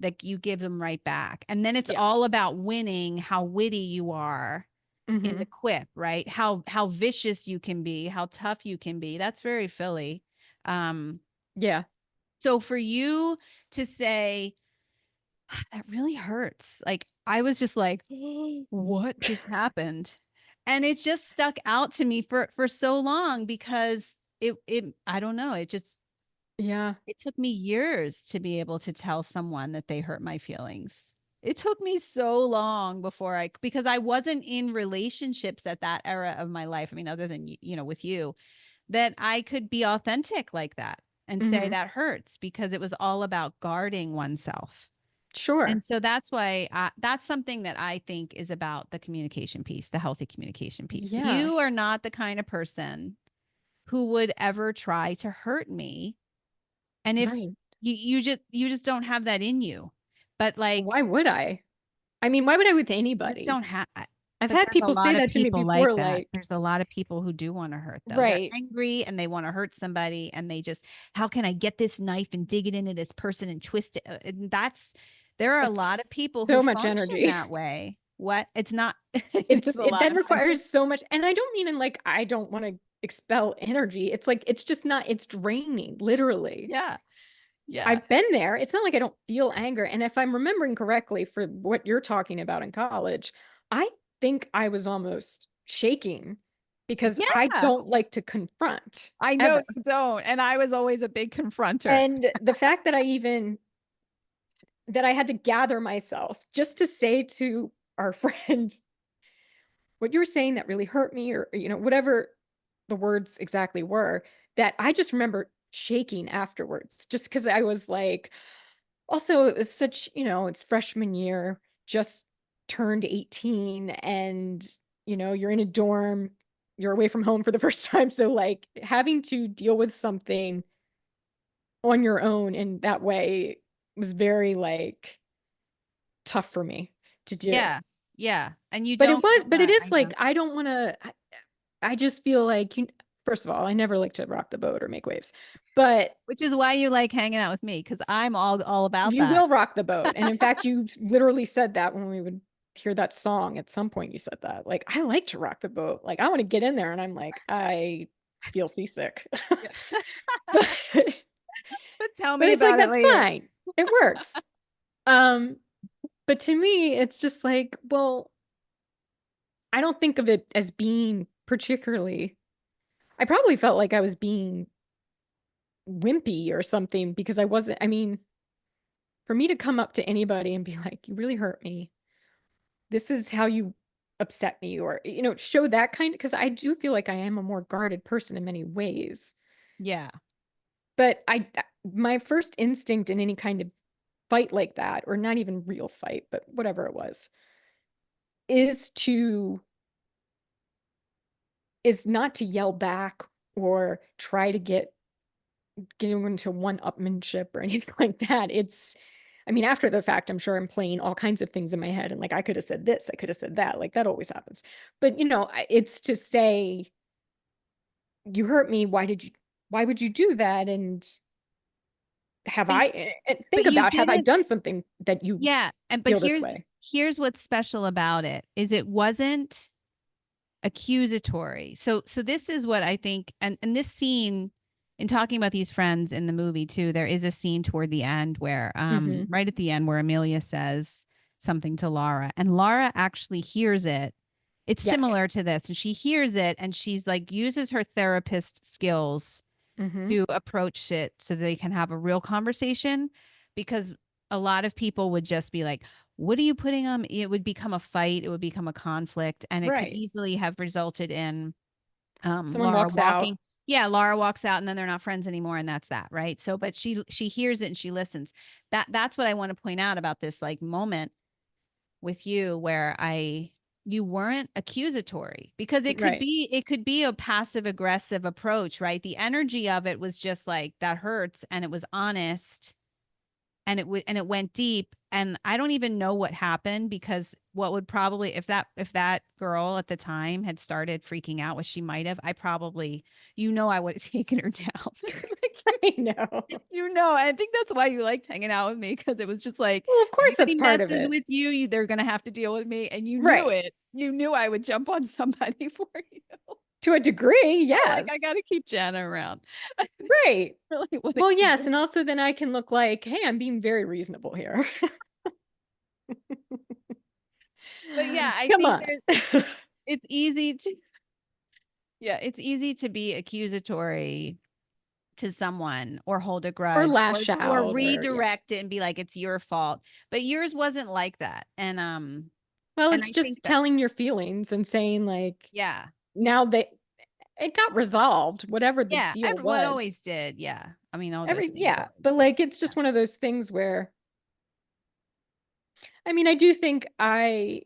that you give them right back. And then it's Yeah. all about winning how witty you are in the Mhm. quip, right? How vicious you can be, how tough you can be. That's very Philly. Um, Yeah. so for you to say that really hurts. Like I was just like, what just happened? And it just stuck out to me for so long because it I don't know, it just Yeah. It took me years to be able to tell someone that they hurt my feelings. It took me so long before because I wasn't in relationships at that era of my life. I mean, other than, with you, that I could be authentic like that and say Hmm. that hurts, because it was all about guarding oneself. Sure. And so that's why that's something that I think is about the communication piece, the healthy communication piece. Yeah. You are not the kind of person who would ever try to hurt me. And if Right. you just don't have that in you. But like, Why would I? I mean, why would I with you just anybody? don't have. I've But had there's a people say lot of that to me people like before, that. like, There's a lot of people who do want to hurt, though. They're right. angry and they want to hurt somebody, and they just, how can I get this knife and dig it into this person and twist it? And there are a lot It's of people who so much function energy. that way. What? It's not, it is It's a it lot then of requires energy. so much, and I don't mean in like I don't want to expel energy. It's like it's just not, it's draining, literally. Yeah. Yeah. I've been there. It's not like I don't feel anger. And if I'm remembering correctly for what you're talking about in college, I think I was almost shaking because I Yeah. don't like to confront I know ever. you don't. And I was always a big confronter. And the fact that I had to gather myself just to say to our friend, what you were saying that really hurt me, or, whatever the words exactly were, that I just remember shaking afterwards, just because I was like, also, it was such, it's freshman year, just turned 18, and, you're in a dorm, you're away from home for the first time. So, like, having to deal with something on your own in that way was very, like, tough for me to do. Yeah. Yeah. And you But it don't was, get but it that. is I know. like, I don't want to, I just feel like, first of all, I never like to rock the boat or make waves, but Which is why you like hanging out with me, because I'm all about you that. will rock the boat. And in fact, you literally said that when we would hear that song. At some point, you said that. Like, I like to rock the boat. Like, I want to get in there. And I'm like, I feel seasick. Yeah. but, But tell but me it's like, about it that's later. fine. It works. Um, but to me, it's just like, well, I don't think of it as being particularly, I probably felt like I was being wimpy or something because I wasn't, I mean, for me to come up to anybody and be like, you really hurt me, this is how you upset me, or show that kind, because I do feel like I am a more guarded person in many ways. Yeah. But my first instinct in any kind of fight like that, or not even real fight, but whatever it was, is to is not to yell back or try to get into one-upmanship or anything like that. It's, I mean, after the fact, I'm sure I'm playing all kinds of things in my head and like, I could have said this, I could have said that. Like, that always happens. But, it's to say, you hurt me. Why would you do that? And But and but think you about, have I didn't. done something that you Yeah. And but feel this here's way? here's what's special about it is it wasn't accusatory. So this is what I think, and this scene, in talking about these friends in the movie too, there is a scene toward the end where Hmm. right at the end where Amelia says something to Laura, and Laura actually hears it. It's similar Yes. to this, and she hears it, and she's like uses her therapist skills Hmm. to approach it so they can have a real conversation, because a lot of people would just be like, what are you putting on? It would become a fight, it would become a conflict, and it could Right. easily have resulted in Someone Laura walks out. walking. Yeah, Laura walks out and then they're not friends anymore, and that's that, right? So but she hears it and she listens. That's what I want to point out about this like moment with you where I you weren't accusatory, because Right. it could be a passive aggressive approach, right? The energy of it was just like, that hurts, and it was honest, and it went deep, and I don't even know what happened, because what would probably, if that girl at the time had started freaking out, which she might have, I probably, I would have taken her down. Like, I know. I think that's why you liked hanging out with me, because it was just like, Well, of course, that's anybody part of messes it. with they're gonna have to deal with me, and you knew Right. it. You knew I would jump on somebody for you. To a degree, You're like, I yes. gotta keep Jana around. That's Right. really what it Well, came yes, down. and also then I can look like, "Hey, I'm being very reasonable here." But yeah, I Come think on. it's easy to, yeah, it's easy to be accusatory to someone or hold a Or grudge lash or out, or yeah. redirect it and be like, it's your fault. But yours wasn't like that. Well, And it's I just think that, telling your feelings and saying like, yeah. now that it got resolved, whatever the Yeah. deal Everyone was. always did. Yeah. I mean, all those things Yeah, always but did. like it's Yeah. just one of those things where I mean, I do think I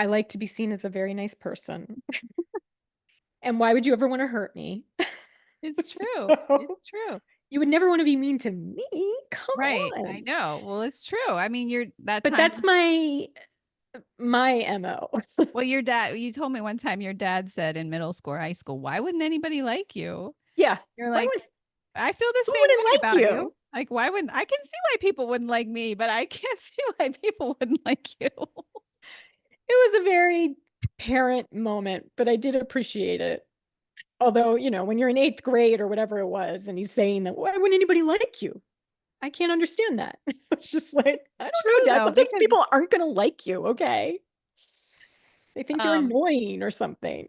like to be seen as a very nice person. And why would you ever want to hurt me? It's true. So, It's true. you would never want to be mean to me. Come Right. I on. know. Well, it's true. I mean, you're that But time. that's my MO. Well, your dad, you told me one time your dad said in middle school or high school, why wouldn't anybody like you? Yeah. You're Why like, would I feel the who same wouldn't way like about you. you? Like, why wouldn't I can see why people wouldn't like me, but I can't see why people wouldn't like you. It was a very parent moment, but I did appreciate it. Although, when you're in 8th grade or whatever it was, and he's saying that, why wouldn't anybody like you? I can't understand that. It's just like, I don't True know, Dad. though, Sometimes because people aren't going to like you. Okay. They think you're um annoying or something.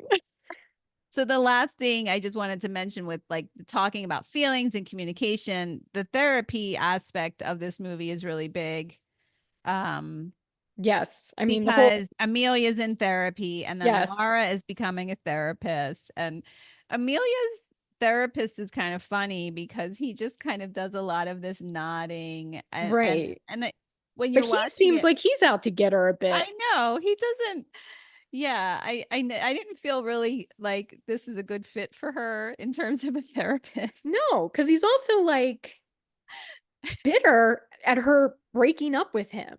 so the last thing I just wanted to mention with like talking about feelings and communication, the therapy aspect of this movie is really big. Um Yes. I mean, because Amelia's in therapy and then yes. Laura is becoming a therapist. And Amelia's therapist is kind of funny because he just kind of does a lot of this nodding Right. when But you're he watching seems it, like he's out to get her a I bit. know he doesn't. Yeah, I didn't feel really like this is a good fit for her in terms of a therapist. No, because he's also like bitter at her breaking up with him.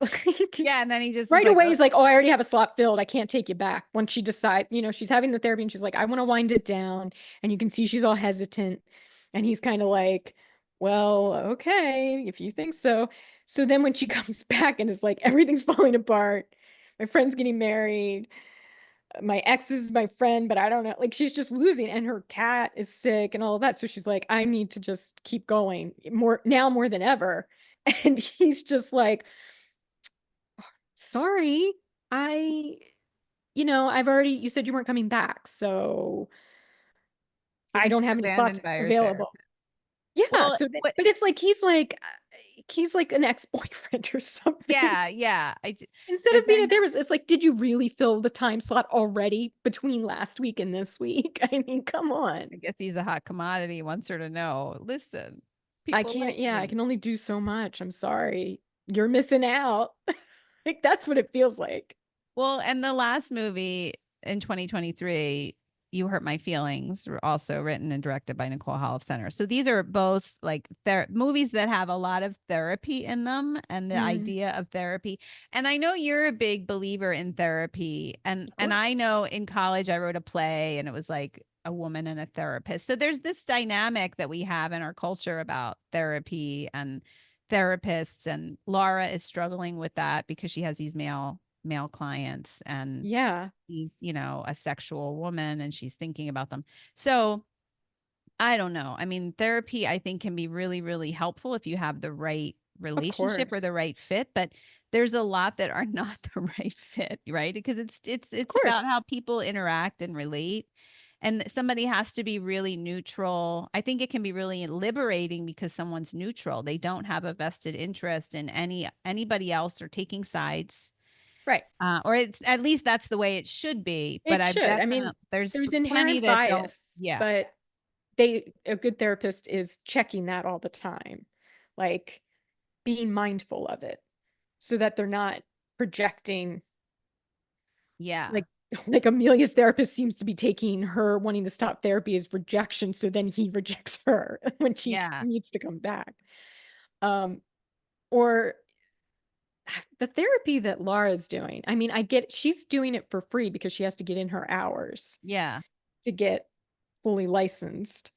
Like, Yeah, and then he just is right like, away, oh, he's like, "Oh, I already have a slot filled. I can't take you back." Once she decides, she's having the therapy and she's like, "I want to wind it down." And you can see she's all hesitant. And he's kind of like, "Well, okay, if you think so." So then when she comes back and is like, "Everything's falling apart. My friend's getting married. My ex is my friend, but I don't know." Like she's just losing and her cat is sick and all of that. So she's like, "I need to just keep going more than ever." And he's just like, "Sorry. I you said you weren't coming back, so so I then don't she's have any slots abandoned by her available." therapist. Yeah, Well, so what but it's like he's like an ex-boyfriend or something. yeah, yeah. Instead But of being a then therapist, it's like, did you really fill the time slot already between last week and this week? I mean, come I on. guess he's a hot commodity, wants her to know, listen, I people can't, like yeah, I me. can only do so much. I'm sorry. You're missing out. Like that's what it feels like. Well, and the last movie in 2023, You Hurt My Feelings, were also written and directed by Nicole Holofcener. So these are both like movies that have a lot of therapy in them and the Mm, idea of therapy. And I know you're a big believer in therapy. And of and course. I know in college I wrote a play and it was like a woman and a therapist. So there's this dynamic that we have in our culture about therapy and therapists, and Laura is struggling with that because she has these male clients and Yeah, she's, a sexual woman and she's thinking about them. So I don't know. I mean, therapy I think can be really, really helpful if you have the right of relationship or the course. right fit, but there's a lot that are not the right fit, right? Because Of it's about course. how people interact and relate. And somebody has to be really neutral. I think it can be really liberating because someone's neutral. They don't have a vested interest in anybody else or taking sides, Right. or it's at least that's the way it should be. But It I've should. I mean, definitely there's there's plenty inherent that don't. bias, Yeah, but a good therapist is checking that all the time, like being mindful of it so that they're not projecting yeah, like like Amelia's therapist seems to be taking her wanting to stop therapy as rejection, so then he rejects her when she yeah, needs to come back. Um, or the therapy that Laura's doing. I mean, I get she's doing it for free because she has to get in her hours yeah, to get fully licensed.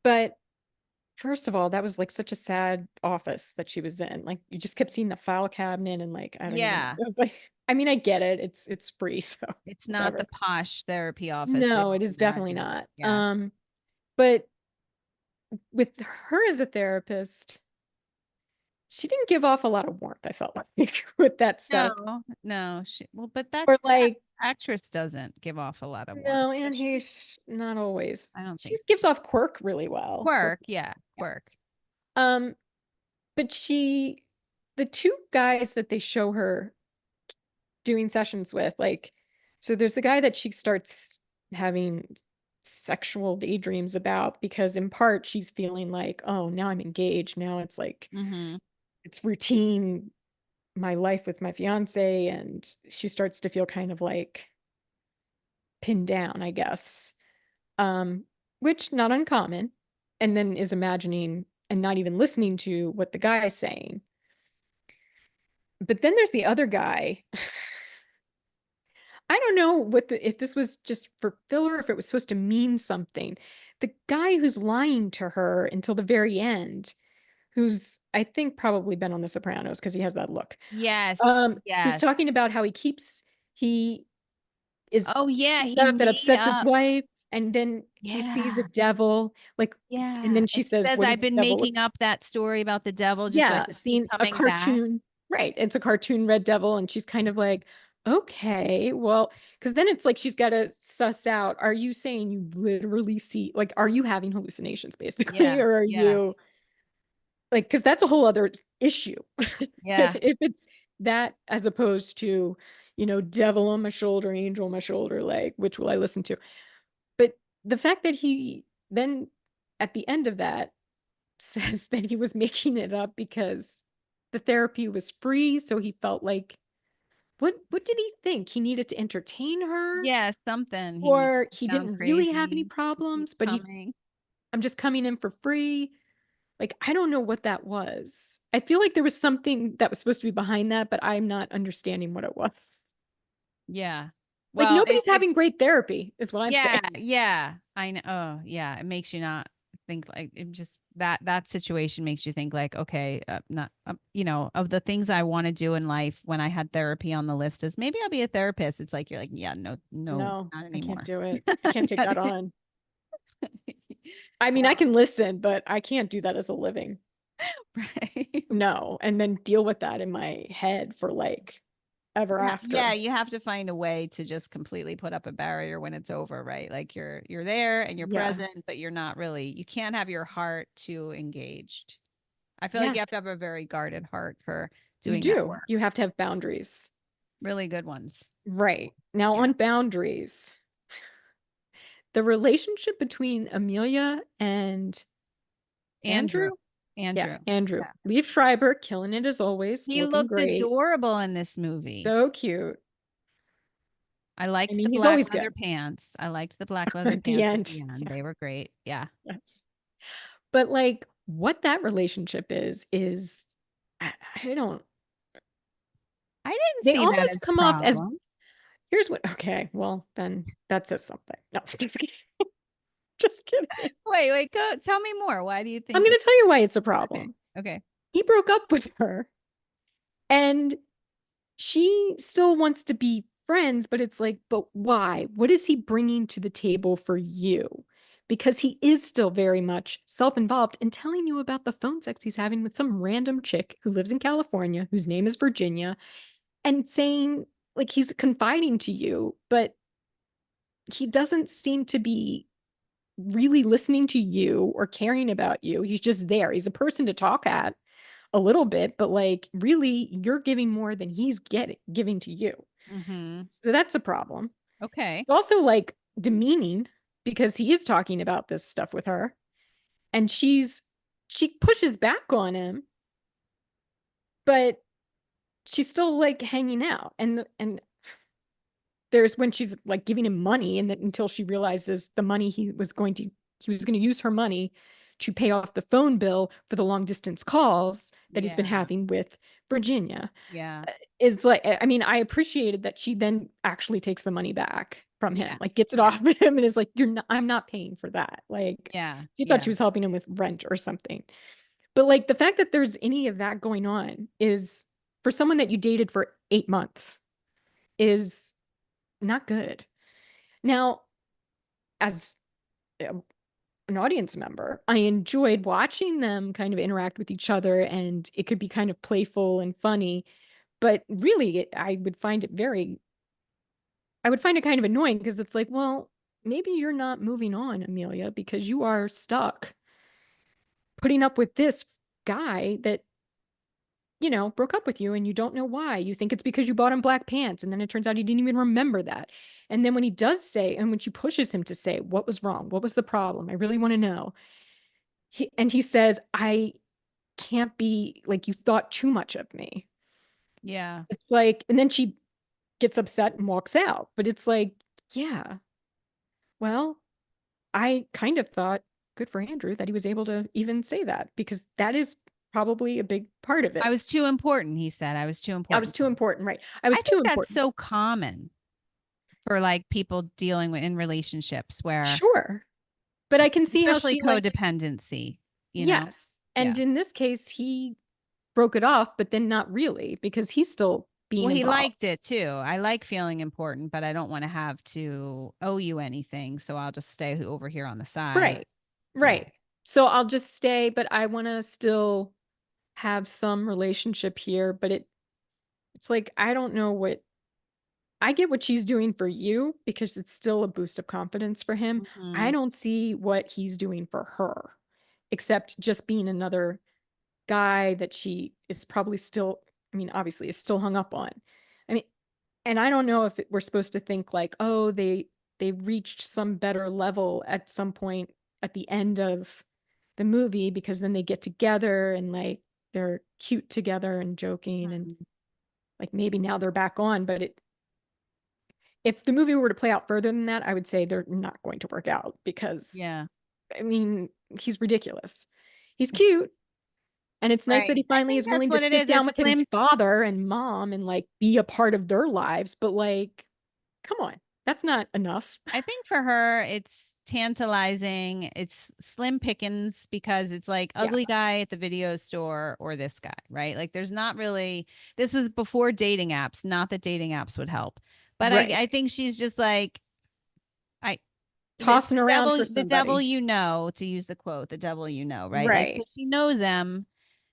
But first of all, that was like such a sad office that she was in. Like you just kept seeing the file cabinet and like I don't even know. yeah. It was like I mean, I get it. It's free, so It's not the whatever. posh therapy office we No, all it is definitely imagine. not. Yeah, But with her as a therapist, she didn't give off a lot of warmth, I felt like, with that stuff. No, no. Well, but Or that like, actress doesn't give off a lot of warmth, no, does Anne she? Heche, not always. I don't She think so. gives off quirk really well. Quirk, yeah, quirk. Um, but the two guys that they show her doing sessions with, like, so there's the guy that she starts having sexual daydreams about because in part she's feeling like, oh, now I'm engaged. Now it's like Mm-hmm. it's routine, my life with my fiance, and she starts to feel kind of like pinned down, I guess. Um, which not uncommon, and then is imagining and not even listening to what the guy is saying. But then there's the other guy. I don't know if this was just for filler, if it was supposed to mean something. The guy who's lying to her until the very end, who's I think probably been on The Sopranos because he has that look. Yes, Who's yes. talking about how he is Oh yeah, he stuff that made upsets his up. wife, and then he sees a Yeah, devil, like, and yeah. then she It says, says "What does I've the been devil look?" making up that story about the devil just so I Yeah, could keep seeing a coming back. cartoon, right? It's a cartoon red devil, and she's kind of like, okay, well, because then it's like she's got to suss out: are you saying you literally see, like, are you having hallucinations, basically, Yeah, or are yeah, you like, because that's a whole other issue. yeah. If it's that as opposed to, devil on my shoulder, angel on my shoulder, like, which will I listen to? But the fact that he then at the end of that says that he was making it up because the therapy was free, so he felt like what did he think? He needed to entertain her, Yeah, something. He needs or to he sound didn't really have any crazy. Keep problems, but coming. I'm just coming in for free. Like, I don't know what that was. I feel like there was something that was supposed to be behind that, but I'm not understanding what it was. Yeah. Like, Well, nobody's having great therapy, is what I'm yeah, saying. yeah. I know. Oh, yeah. It makes you not think like it just that situation makes you think like, okay, not of the things I want to do in life when I had therapy on the list is maybe I'll be a therapist. It's like you're like, yeah, no, no, No, not I can't anymore. do it. I can't take Not- that on. I mean, I well, can listen, but I can't do that as a living. right. No, and then deal with that in my head for like ever Yeah, after. you have to find a way to just completely put up a barrier when it's over, right? Like you're there and you're Yeah. present, but you're not really you can't have your heart too engaged. I feel like Yeah, you have to have a very guarded heart for you doing that do. work. You have to have boundaries. Really good ones. Right. Now, Yeah. on boundaries, the relationship between Amelia and Andrew. Andrew. Yeah, Andrew. Andrew. Yeah. Liev Schreiber killing it as always, He looking looked great. adorable in this movie. So cute. I I liked the mean, he's black always leather good pants. I liked the black leather at the pants at end. the end. Yeah, They were great. Yeah. yes. But like what that relationship is I don't, I didn't they see that almost as come off as, problem. here's what, okay, well, then that says something. No, just kidding. Just kidding. Wait, go tell me more. Why do you I'm think going it to tell you why it's a okay. problem. Okay. He broke up with her and she still wants to be friends, but it's like, but why? What is he bringing to the table for you? Because he is still very much self involved and telling you about the phone sex he's having with some random chick who lives in California, whose name is Virginia, and saying, like, he's confiding to you, but he doesn't seem to be really listening to you or caring about you. He's just there. He's a person to talk at a little bit, but like really you're giving more than he's getting giving to you. Mm-hmm. So that's a problem. Okay. Also like demeaning because he is talking about this stuff with her and she pushes back on him, but she's still like hanging out. And there's when she's like giving him money and that until she realizes the money he was going to use her money to pay off the phone bill for the long distance calls that he's been Yeah. having with Virginia. Yeah. Is like, I mean, I appreciated that she then actually takes the money back from him, Yeah. like gets it Yeah. off of him and is like, you're not, I'm not paying for that. Like Yeah. she thought Yeah. she was helping him with rent or something. But like the fact that there's any of that going on is for someone that you dated for 8 months is not good. Now, as an audience member. I enjoyed watching them kind of interact with each other, and it could be kind of playful and funny. But really, I would find it kind of annoying because it's like, well, maybe you're not moving on, Amelia, because you are stuck putting up with this guy that, broke up with you and you don't know why. You think it's because you bought him black pants, and then it turns out he didn't even remember that. And then when he does say, and when she pushes him to say, what was wrong? What was the problem? I really want to know. He says, I can't be like, you thought too much of me. Yeah. It's like, and then she gets upset and walks out. But it's like, yeah, well, I kind of thought good for Andrew that he was able to even say that, because that is probably a big part of I it. was too important, he said. I was too I was important. too important, right? I I was too think that's important. so common for like people dealing with in relationships where Sure. But I can see how especially she like, codependency, you know? yes. Yeah. And in this case, he broke it off, but then not really, because he's still being Well, he involved. liked it too. I like feeling important, but I don't want to have to owe you anything. So I'll just stay over here on the side. Right. Yeah. Right. So I'll just stay, but I want to still have some relationship here, but it's like I don't know what I get what she's doing for you because it's still a boost of confidence for him. I Mhm. don't see what he's doing for her, except just being another guy that she is probably still, I mean, obviously is still hung up on. I mean, and I don't know if we're supposed to think like, oh, they reached some better level at some point at the end of the movie, because then they get together and like they're cute together and joking, and Mhm. like maybe now they're back on. But if the movie were to play out further than that, I would say they're not going to work out because, Yeah. I mean, he's ridiculous. He's cute. And it's nice that Right. he I finally think is that's willing to what it sit is. down It's with his slim. father and mom and like be a part of their lives. But like, come on, that's not enough. I think for her, it's tantalizing. It's slim pickings because it's like Yeah. ugly guy at the video store or this guy, right? Like there's not really, this was before dating apps, not that dating apps would help. But Right. I think she's just like, I, Tossing around for the devil, somebody. to use the quote, the devil, right? Like so Right. she knows them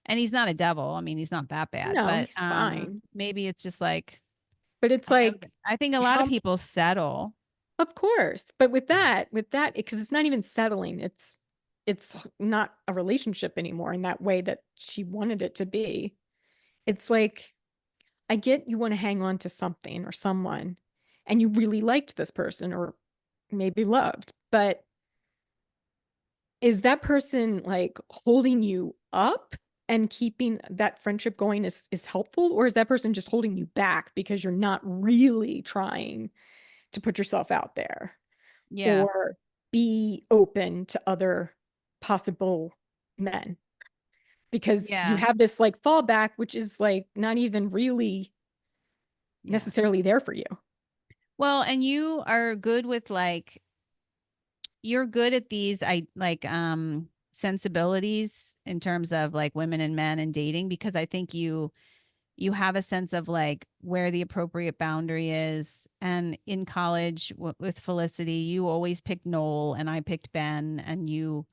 and he's not a devil. I mean, he's not that bad, No, but he's fine. maybe it's just like, But it's I don't know. like, I think a lot of how, people settle. of course. But with that, because it's not even settling. It's not a relationship anymore in that way that she wanted it to be. It's like, I get you want to hang on to something or someone, and you really liked this person or maybe loved, but is that person like holding you up and keeping that friendship going is helpful, or is that person just holding you back because you're not really trying to put yourself out there Yeah. or be open to other possible men, because you Yeah. have this like fallback which is like not even really Yeah. necessarily there for you. Well, and you are good with like you're good at these I like sensibilities in terms of like women and men and dating because I think you have a sense of like where the appropriate boundary is. And in college with Felicity, you always picked Noel and I picked Ben and you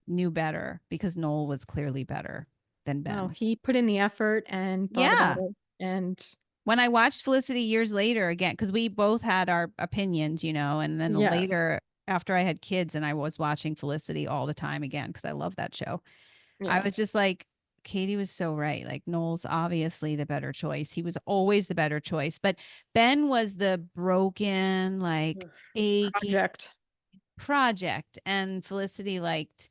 knew better because Noel was clearly better than Well, Ben. he put in the effort and thought about Yeah. it. And When I watched Felicity years later again, because we both had our opinions, and then later yes, after I had kids and I was watching Felicity all the time again, because I love that show, I yeah. was just like, Katie was so right. Like Noel's obviously the better choice. He was always the better choice. But Ben was the broken, like Ugh. achy Project. project. And Felicity liked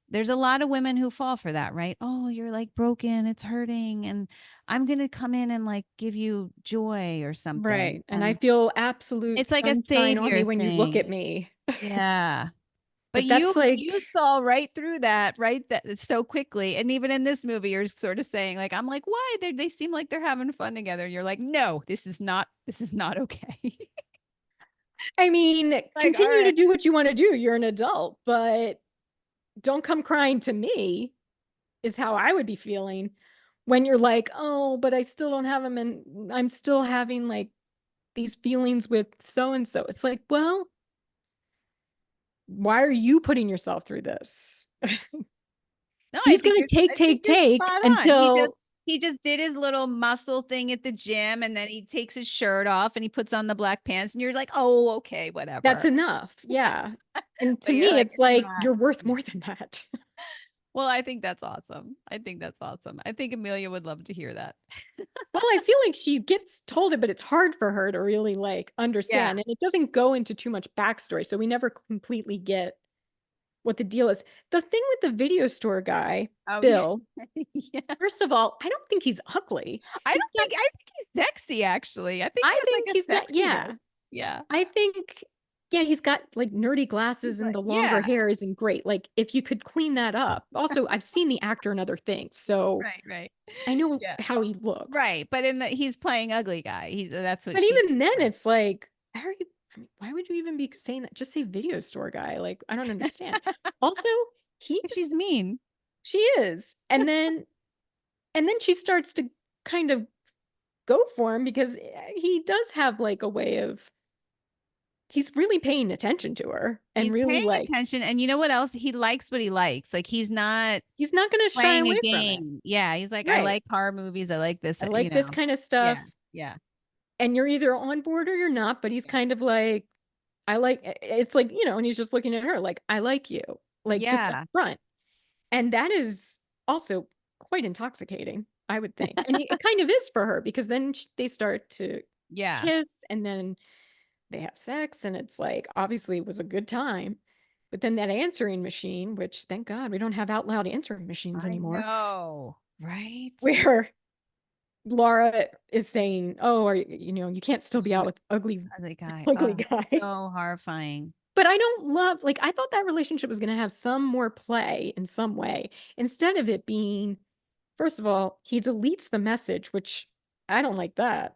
there's a lot of women who fall for that, right? Oh, you're like broken, it's hurting, and I'm going to come in and like give you joy or something. Right. And I And feel absolute it's like a sunshine on me savior when you look thing. at me. Yeah. But But that's you like, saw right through that, right? That so quickly. And even in this movie, you're sort of saying, like, I'm like, why? They seem like they're having fun together. And you're like, no, this is not okay. I mean, Like, all continue to right. do what you want to do. You're an adult, but don't come crying to me, is how I would be feeling when you're like, oh, but I still don't have him. And I'm still having like these feelings with so and so. It's like, well, why are you putting yourself through this? No, He's going to I take, think take, you're take spot on. until He just did his little muscle thing at the gym, and then he takes his shirt off and he puts on the black pants, and you're like, oh, okay, that's whatever. enough. Yeah. And to But you're me, like, it's it's like, not. you're worth Yeah. more than that. Well, I think that's awesome. I think that's awesome. I think Amelia would love to hear that. Well, I feel like she gets told it, but it's hard for her to really like Yeah. understand. And it doesn't go into too much backstory. So we never completely get what the deal is. The thing with the video store guy, Oh, yeah. Bill, Yeah. first of all, I don't think he's ugly. He's got, I think he's sexy, actually. I think he I has think like a he's got, sexiness. yeah. Yeah. I think, yeah, he's got like nerdy He's glasses and like, the longer yeah. hair isn't great. Like, if you could clean that up. Also, I've seen the actor in other things, so Right, right. I know Yeah. how he looks. Right. But he's playing ugly guy. That's what But she even then, said. it's like, I mean, why would you even be saying that? Just say video store guy. Like, I don't understand. Also, he She's just, mean. she is. And then she starts to kind of go for him because he does have like a way of, he's really paying attention to her and He's really paying like, attention, and you know what else? He likes what he likes. Like, he's not he's not going to shy playing a away from it. game. Yeah, he's like, I Right. like horror movies. I like this, I like this kind of Yeah, stuff. yeah, And you're either on board or you're not, but he's kind of like, I like, it's like, and he's just looking at her like, I like you, like just up yeah, front. And that is also quite intoxicating, I would think. And it kind of is for her because then they start to yeah. kiss and then they have sex. And it's like, obviously, it was a good time. But then that answering machine, which thank God we don't have out loud answering machines I anymore, know, right? where Laura is saying, "Oh, you can't still be out You with ugly, ugly guy. ugly Oh, guy." so horrifying. But I don't love, like, I thought that relationship was going to have some more play in some way instead of it being, first of all, he deletes the message, which I don't like that.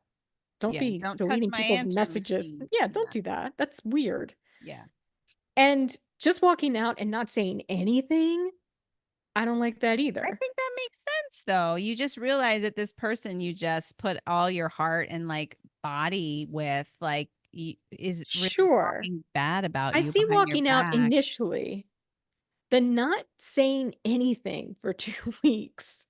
Don't Yeah, be don't touch deleting my people's answering messages. machine. Yeah, don't Yeah, do that. That's weird. yeah. And just walking out and not saying anything, I don't like that I either. think that makes sense, though. You just realize that this person you just put all your heart and like body with, like, is really Sure. talking bad about I you see behind your walking out back. initially, the not saying anything for 2 weeks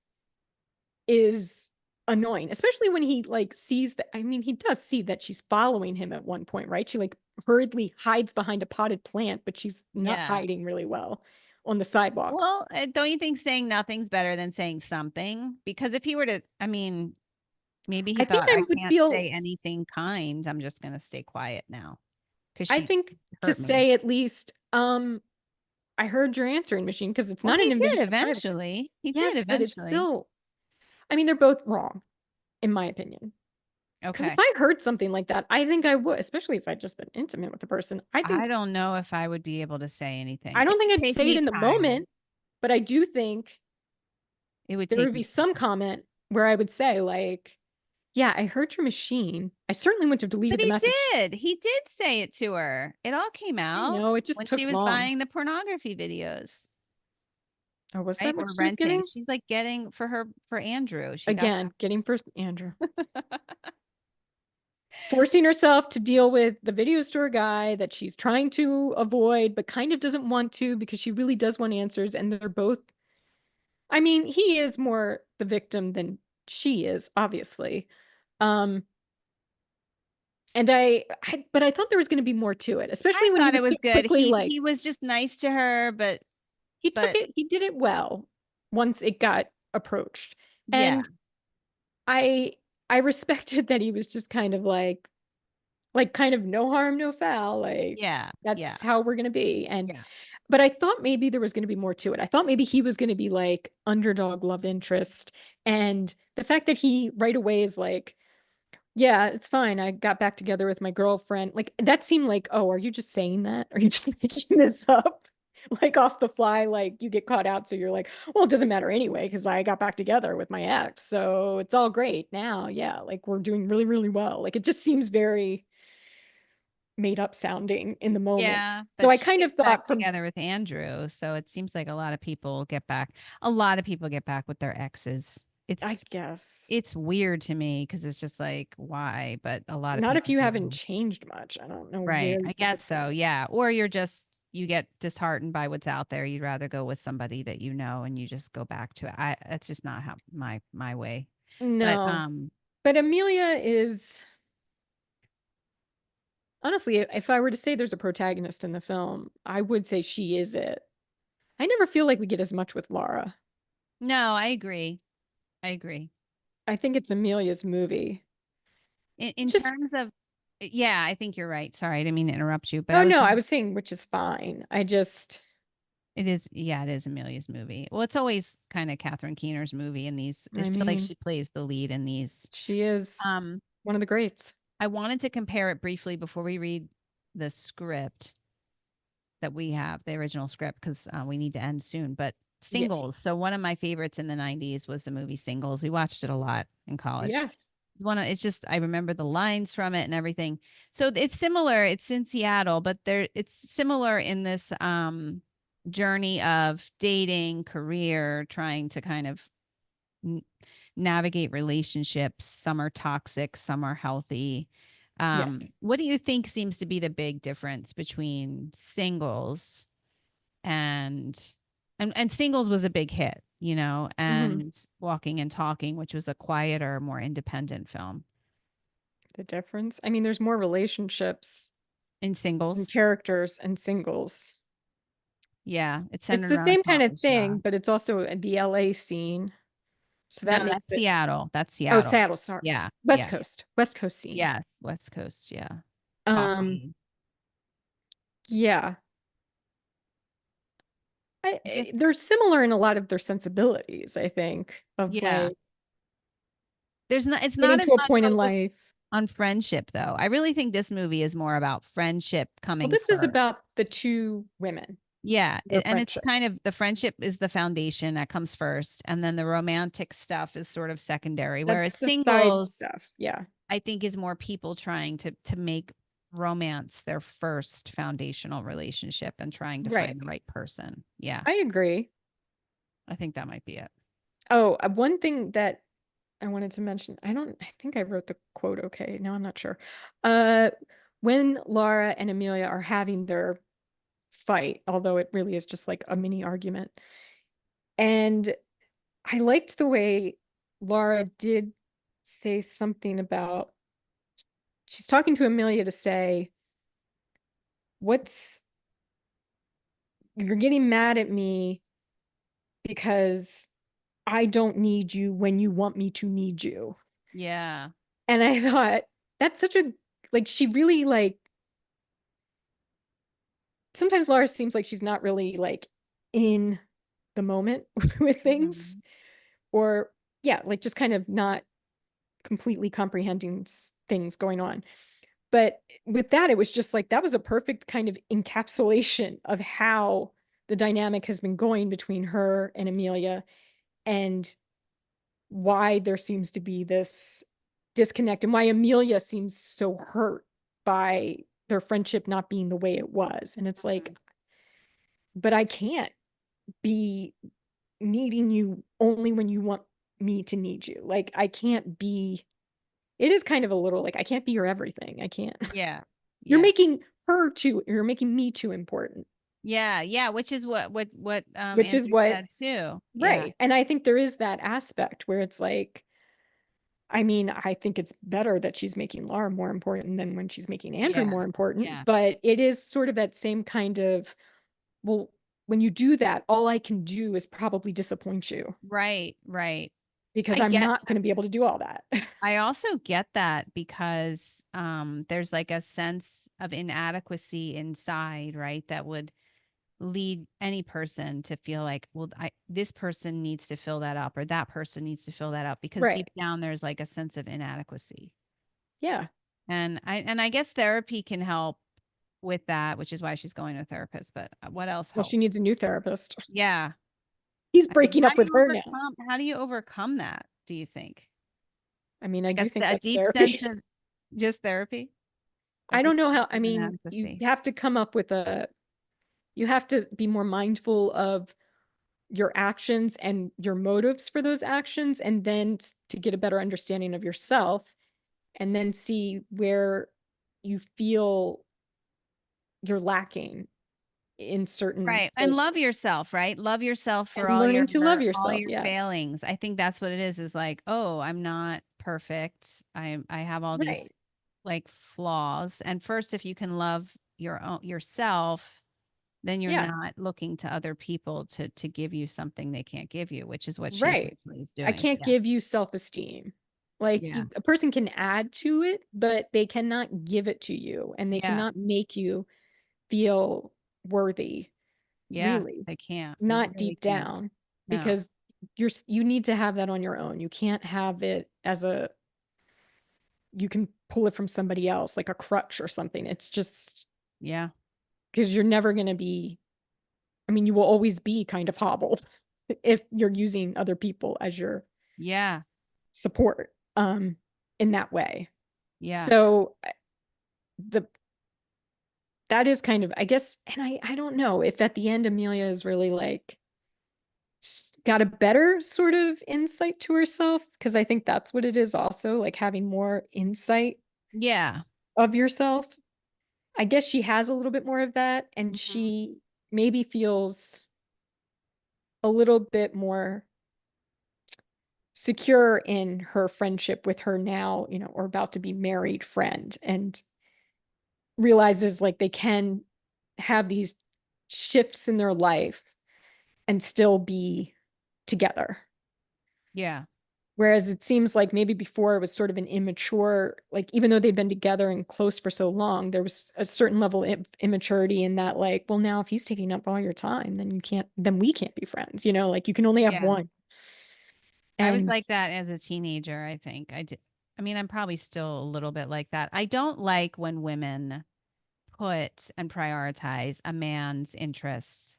is annoying, especially when he like sees that. I mean, he does see that she's following him at one point, right? She like hurriedly hides behind a potted plant, but she's not Yeah. hiding really well on the sidewalk. Well, don't you think saying nothing's better than saying something? Because if he were to, I mean, maybe he I think thought, I I would can't say feel, anything kind. I'm just going to stay quiet now because I she think to hurt me. say at least, I heard your answering machine because it's Well, not he an did invasion of privacy. eventually. He did Yes, but it's eventually. still, I mean, they're both wrong, in my opinion. Because if Okay. I heard something like that, I think I would, especially if I'd just been intimate with the person. I don't know if I would be able to say anything. I It don't think would I'd take say it me in the time. moment, but I do think It would there take would be me some time. comment where I would say, like, yeah, I heard your machine. I certainly wouldn't have But deleted the he message. did. He did say it to her. It all came I out know it just when she took was long. buying the pornography videos, Oh, was right? that what Or she was renting. getting? She's like getting for Andrew. She got Again, getting first Andrew. that. Forcing herself to deal with the video store guy that she's trying to avoid, but kind of doesn't want to because she really does want answers. And they're both, I mean, he is more the victim than she is, obviously. Um, and but I thought there was going to be more to it, I especially when he thought it was so was good. quickly like, He was just nice to her, but he did it well once it got approached. yeah, And I, I respected that he was just kind of like kind of no harm, no foul. Like yeah, yeah, that's how we're going to be. yeah, But I thought maybe there was going to be more to it. I thought maybe he was going to be like underdog love interest. And the fact that he right away is like, yeah, it's fine. I got back together with my girlfriend. Like that seemed like, oh, are you just saying that? Are you just making this up? Like off the fly, like you get caught out. So you're like, well, it doesn't matter anyway, because I got back together with my ex. So it's all great now. Yeah. Like we're doing really, really well. Like it just seems very made up sounding in the moment. yeah. So But I she kind of gets back thought from, together with Andrew, so it seems like a lot of people get back with their exes. I guess, It's weird to me because it's just like, why? But a lot of not if people you haven't do. changed much. I don't know Right. where you I think guess it's so. going. Yeah. Or you're just you get disheartened by what's out there, you'd rather go with somebody that you know and you just go back to it. That's just not how my way. But No, but Amelia is honestly, if I were to say there's a protagonist in the film, I would say she is it. I never feel like we get as much with Laura. no, I agree. I agree. I think it's Amelia's movie. In Just terms of, yeah, I think you're right. Sorry, I didn't mean to interrupt you, but oh no, I was saying which is fine. I just it is, yeah, it is Amelia's movie. Well, it's always kind of Catherine Keener's movie in these. I I feel like mean, she plays the lead in these. she is Um, one of the greats. I wanted to compare it briefly before we read the script that we have, the original script, because we need to end soon. But Yes. Singles. So one of my favorites in the '90s was the movie Singles. We watched it a lot in college. Yeah. It's just I remember the lines from it and everything. So it's similar. It's in Seattle, but it's similar in this journey of dating, career, trying to kind of n- navigate relationships. Some are toxic, some are healthy. Yes. What do you think seems to be the big difference between Singles and Singles was a big hit, Hmm. and Walking and Talking, which was a quieter, more independent film. The difference. I mean, there's more relationships In and Singles, characters and singles. yeah, it's It's centered the around same kind of coffee thing, shop. but it's also the LA scene. So No, that makes that's it Seattle. That's oh, Seattle. Saddle, sorry. Yeah, West yeah, yeah. Coast. West Coast scene. Yes, West Coast. Yeah, Um, coffee. yeah. I guess. They're similar in a lot of their sensibilities, I think, of Yeah, like there's not. It's getting not as to a much point in focused life. on friendship, though. I really think this movie is more about friendship Well, coming this is first. about the two women, Yeah, their and it's friendship. kind of the friendship is the foundation that comes first, and then the romantic stuff is sort of secondary. Whereas That's the side Singles, stuff. Yeah. I think, is more people trying to make romance their first foundational relationship and trying to Right. find the right person. Yeah, I agree. I think that might be it. Oh, one thing that I wanted to mention, I think I wrote the quote okay. Now I'm not sure. Uh, when Laura and Amelia are having their fight, although it really is just like a mini argument. And I liked the way Laura did say something about she's talking to Amelia to say, what's you're getting mad at me because I don't need you when you want me to need you. Yeah. And I thought that's such a like she really like sometimes Laura seems like she's not really like in the moment with things Mhm. or yeah, like just kind of not completely comprehending things going on. But with that, it was just like that was a perfect kind of encapsulation of how the dynamic has been going between her and Amelia and why there seems to be this disconnect and why Amelia seems so hurt by their friendship not being the way it was. And it's like, Mhm. but I can't be needing you only when you want me to need you. Like, I can't be, it is kind of a little like, I can't be your everything. I can't. Yeah. You're Yeah. making you're making me too important, Yeah. Yeah. Which is what which is Andrew what, said too. Yeah. right. And I think there is that aspect where it's like, I mean, I think it's better that she's making Laura more important than when she's making Andrew Yeah. more important, Yeah. but it is sort of that same kind of, well, when you do that, all I can do is probably disappoint you Right. Right. because I I'm get not going to be able to do all that. I also get that because there's like a sense of inadequacy inside, right? That would lead any person to feel like, well, this person needs to fill that up or that person needs to fill that up because Right. deep down there's like a sense of inadequacy. Yeah. And I guess therapy can help with that, which is why she's going to a therapist. But what else Well, she helps? needs a new therapist. Yeah. He's I mean, breaking up with her now. how do you overcome that, do you think? I mean, I Like do think a that's deep sense therapy. of just therapy, a I don't deep know sense how, I of mean, you inadequacy. have to come up with you have to be more mindful of your actions and your motives for those actions, and then to get a better understanding of yourself, and then see where you feel you're lacking in certain Right. And love places. yourself, right? Love yourself for And learning to love all yourself. your Yes. failings. I think that's what it is like, oh, I'm not perfect. I have all these Right. like flaws. And first, if you can love yourself, then you're Yeah. not looking to other people to give you something they can't give you, which is what she Right. essentially is I doing. can't Yeah. give you self-esteem. Like Yeah. a person can add to it, but they cannot give it to you and they Yeah. cannot make you feel worthy, Yeah. really, They can't. They not really deep can't. down, No. because you need to have that on your own. You can't have it as you can pull it from somebody else like a crutch or something. It's just Yeah. because you're never going to be, I mean, you will always be kind of hobbled if you're using other people as your Yeah. support in that way. Yeah. So the that is kind of, I guess, and I don't know if at the end Amelia is really like got a better sort of insight to herself, because I think that's what it is also, like having more insight Yeah. of yourself. I guess she has a little bit more of that, and Mhm. she maybe feels a little bit more secure in her friendship with her now, or about to be married friend, and realizes like they can have these shifts in their life and still be together. Yeah. Whereas it seems like maybe before it was sort of an immature, like even though they'd been together and close for so long, there was a certain level of immaturity in that, like, well, now if he's taking up all your time, then we can't be friends, like you can only have Yeah. one. I was And like that as a teenager, I think. I did. I mean, I'm probably still a little bit like that. I don't like when women put and prioritize a man's interests.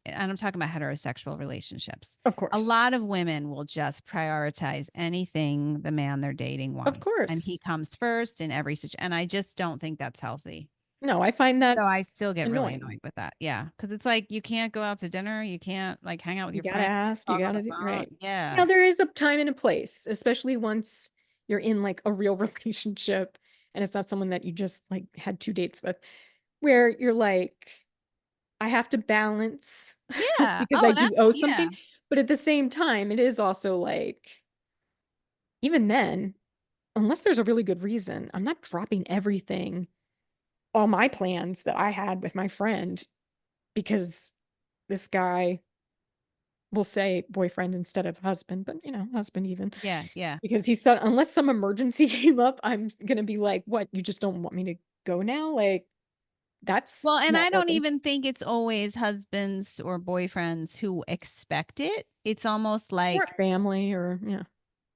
And I'm talking about heterosexual relationships. of A course, lot of women will just prioritize anything the man they're dating of wants. And he course. comes first in every situation. And I just don't think that's healthy. No, I find So that I still get really annoying. annoyed with that. Yeah. Cause it's like you can't go out to dinner. You can't like hang out with You your gotta friends, ask, you talk on the gotta do phone. right. Yeah. Now there is a time and a place, especially once you're in like a real relationship and it's not someone that you just like had 2 dates with, where you're like, I have to balance Yeah. because Oh, I and do that's owe yeah. something. But at the same time, it is also like, even then, unless there's a really good reason, I'm not dropping everything, all my plans that I had with my friend, because this guy will say boyfriend instead of husband, but husband even, Yeah. Yeah. because he said, unless some emergency came up, I'm gonna be like, what, you just don't want me to go now? Like, Well, that's and not I don't working. even think it's always husbands or boyfriends who expect it. It's almost Or like, family, or yeah.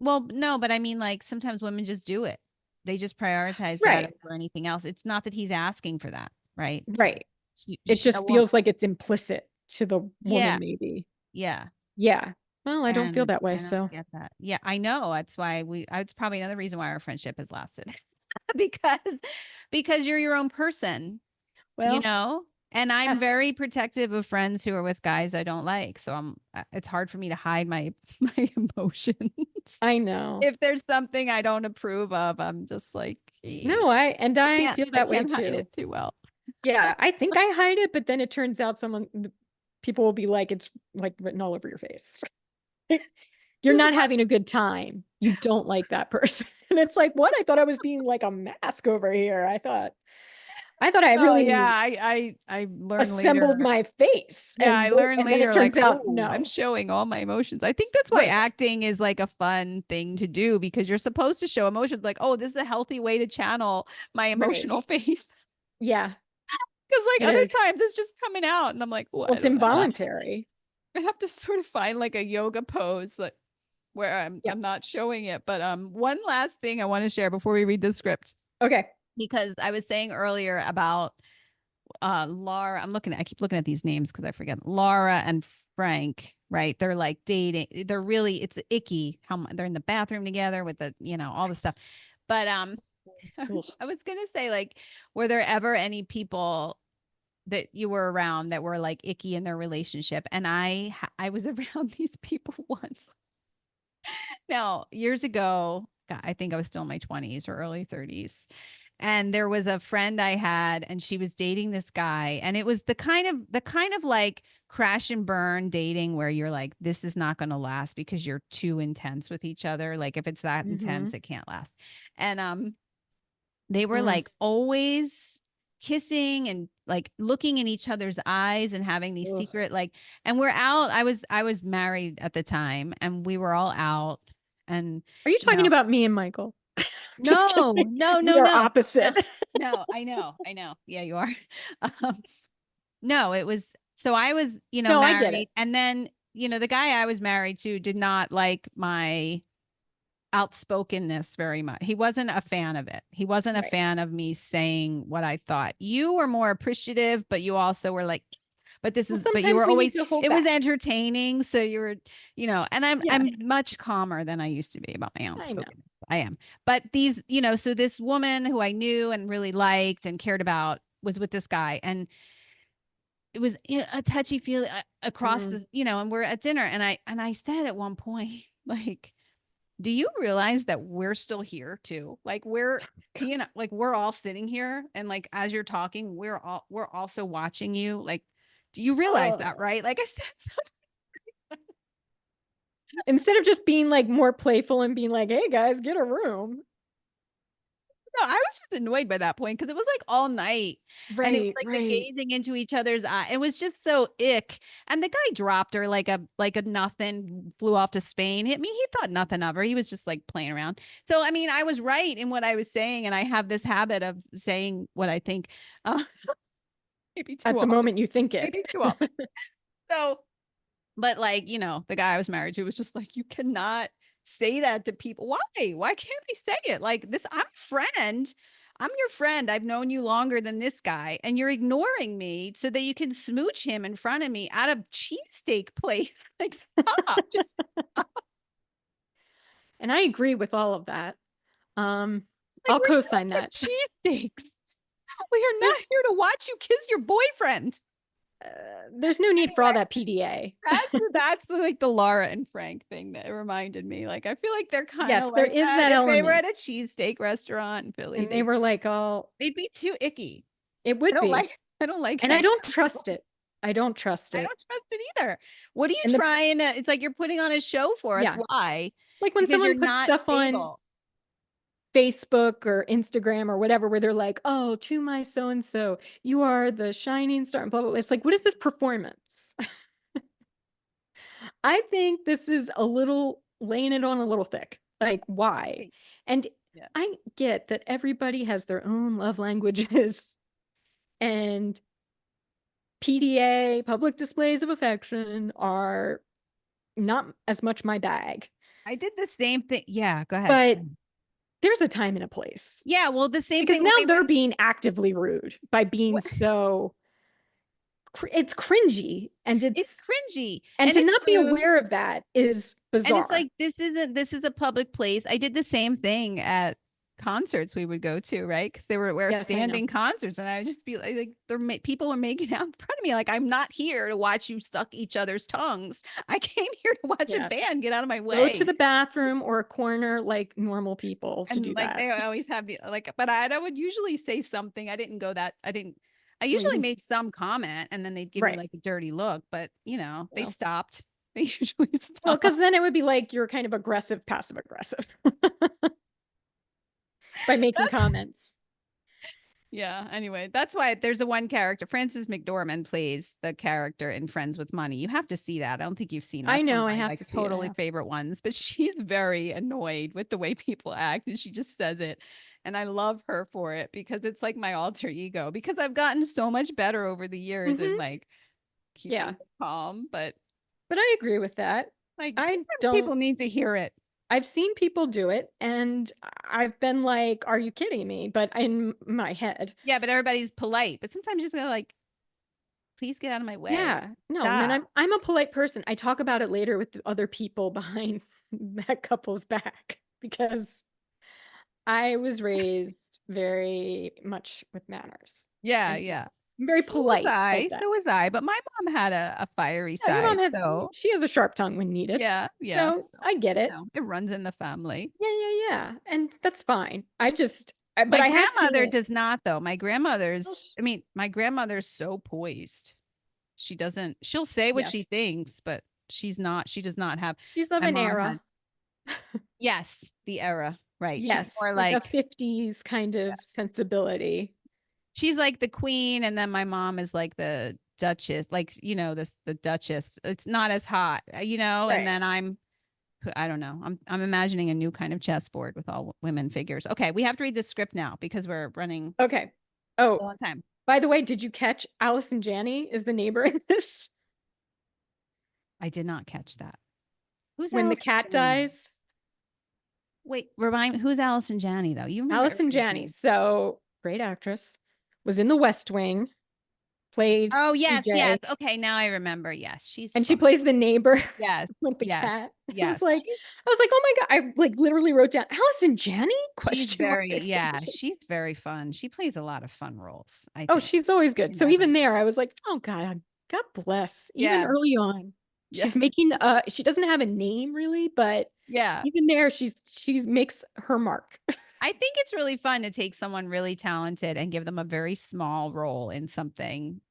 well, no, but I mean, like sometimes women just do it. They just prioritize that Right. over anything else. It's not that he's asking for that, right? Right. It A just woman, feels like it's implicit to the yeah, woman, maybe. yeah. Yeah. Well, I don't feel And that way, I don't so get that. Yeah, I know. That's why it's probably another reason why our friendship has lasted because you're your own person, you well, know? And I'm yes, very protective of friends who are with guys I don't like. So it's hard for me to hide my my emotions. I know. If there's something I don't approve of, I'm just like, No, I feel I that way can't hide too. it too well. Yeah, I think I hide it, but then it turns out people will be like, it's like written all over your face. You're Just not having a good time. You don't like that person. And it's like, what? I thought I was being like a mask over here. I thought I oh yeah, really I learned assembled later. my face, Yeah, I learned and then it later like, turns out oh, I'm no. showing all my emotions. I think that's why Right. acting is like a fun thing to do because you're supposed to show emotions like, oh, this is a healthy way to channel my Right. emotional face. Yeah, Because like it other is. times it's just coming out and I'm like, oh, Well, I it's don't know. involuntary. I have to sort of find like a yoga pose like where I'm not Yes. showing it. But one last thing I want to share before we read the script Okay. because I was saying earlier about Laura. I keep looking at these names because I forget. Laura and Frank, right? They're like dating. They're really it's icky how they're in the bathroom together with the, all the stuff. But Ugh. I was gonna say, like, were there ever any people that you were around that were like icky in their relationship? And I was around these people once. Now, years ago, God, I think I was still in my 20s or early 30s. and there was a friend I had, and she was dating this guy, and it was the kind of like crash and burn dating where you're like, this is not going to last because you're too intense with each other. Like if it's that intense, it can't last. And they were like always kissing and like looking in each other's eyes and having these secret like, and we're out. I was married at the time, and we were all out. And Are you you talking know, about me and Michael? Just no, kidding. no, We no, are no, opposite. no. I know, I know. Yeah, you are. um, no, it was so I was, No, I get it. married, and then the guy I was married to did not like my outspokenness very much. He wasn't a fan of it. He wasn't a Right. fan of me saying what I thought. You were more appreciative, but you also were like, but this Well, is, but you sometimes were we need always, to hold it was back. entertaining. So you were, and I'm, Yeah, I'm much calmer than I used to be about my I know. outspokenness. I am. But these, so this woman who I knew and really liked and cared about was with this guy. And it was a touchy feely across the, and we're at dinner. And I said at one point, like, do you realize that we're still here too? Like like we're all sitting here, and like as you're talking, we're also watching you. Like, do you realize that, right? Like I said something. Instead of just being like more playful and being like, hey guys, get a room. No, I was just annoyed by that point because it was like all night, and it was Right, like the right. gazing into each other's eye. It was just so ick. And the guy dropped her like a nothing, flew off to Spain. I mean, he thought nothing of her. He was just like playing around. So I mean, I was right in what I was saying, and I have this habit of saying what I think, uh, maybe too At the often, moment you think it. maybe too often. So, but like the guy I was married to was just like, you cannot say that to people. Why can't I say it like this? I'm a friend. I'm your friend. I've known you longer than this guy, and you're ignoring me so that you can smooch him in front of me at a cheesesteak place. Like, stop. Just And I agree with all of that. like, I'll we're co-sign here that. for cheesesteaks. We are not There's here to watch you kiss your boyfriend. there's no need for all Anyway, that PDA. that's like the Laura and Frank thing that reminded me. Like, I feel like they're kind Yes, of there like is that. that If they were element. at a cheesesteak restaurant in Philly, And they were like, oh, they'd be too icky. it I would don't be. like I don't like And I hanging don't out. trust it. I don't trust I it. don't trust it either. What are you And trying to? It's like you're putting on a show for us. yeah, Why? it's like when Because you're someone puts not stuff on stable. Facebook or Instagram or whatever, where they're like, oh, to my so and so, you are the shining star, and blah, blah, blah. It's like, what is this performance? I think this is a little laying it on a little thick. Like, why? And Yeah. I get that everybody has their own love languages, and PDA, public displays of affection, are not as much my bag. I did the same thing. Yeah, go ahead. But there's a time and a place. Yeah, well, the same Because thing when now we they're went. being actively rude by being so it's cringy, and It's cringy, and and to it's not be rude. aware of that is And it's bizarre. like, this is a public place. I did the same thing at concerts we would go to, right? Because we're Yes, I know. standing concerts, and I would just be like people were making out in front of me. Like, I'm not here to watch you suck each other's tongues. I came here to watch a Yes. band. Get out of my Go to way. the bathroom or a corner like normal people to do And like that. they always have the like, but I would usually say something. I didn't go that. I didn't. I Well, you usually didn't, made some comment, and then they'd give me right. like a dirty look. But they Well, stopped. They usually well, stop. because then it would be like you're kind of aggressive, passive aggressive by making comments. Yeah. Anyway, that's why there's a one character. Frances McDormand plays the character in Friends with Money. You have to see that. I don't think you've seen that. I It's one know of I my have like to see it. totally favorite ones. But she's very annoyed with the way people act, and she just says it. And I love her for it because it's like my alter ego. Because I've gotten so much better over the years in like Yeah, keeping calm. But but I agree with that. like I sometimes don't. people need to hear it. I've seen people do it, and I've been like, "Are you kidding me?" But in my head, Yeah, but everybody's polite. But sometimes you just gotta like, please get out of my way. yeah, no. And then Stop. I'm a polite person. I talk about it later with the other people behind that couple's back because I was raised very much with manners. Yeah, And yeah. I'm very So was polite like I. that. So was I. But my mom had a fiery Yeah, your mom side. has So she has a sharp tongue when needed. yeah, yeah. So So I get it. it runs in the family. Yeah, yeah, yeah. And that's fine. I just But My I have seen grandmother it. does not, though. My Oh, grandmother's, I mean, my grandmother's so poised. She'll say what she yes. thinks, but she does not have, She's of my an mom had, era. yes, the era, right. She's Yes, more like a like, 50s kind of sensibility. she's like the queen, and then my mom is like the duchess, like, the duchess. It's not as hot, and Right. then I don't know. I'm imagining a new kind of chessboard with all women figures. Okay, we have to read the script now because we're running Okay. Oh, low on time. by the way, did you catch Allison Janney is the neighbor in this? I did not catch that. Who's When the Allison cat Janney? dies? Wait, remind me, who's Allison Janney though? You remember Allison everybody's Janney, name. so great actress, was in The West Wing, played Oh, yes, yes. CJ, Okay, now I remember. Yes, she's and she fun. plays the neighbor Yes, with the yes, cat. yes. I was like, oh my God. I like literally wrote down Allison Janney? She's Question mark, very, yeah, exclamation. she's very fun. She plays a lot of fun roles, I Oh, think. she's always good. So I think. even there, I was like, oh God, God bless. Even Yeah, early on, yeah, she's making she doesn't have a name really, but yeah. even there, she's makes her mark. I think it's really fun to take someone really talented and give them a very small role in something Well,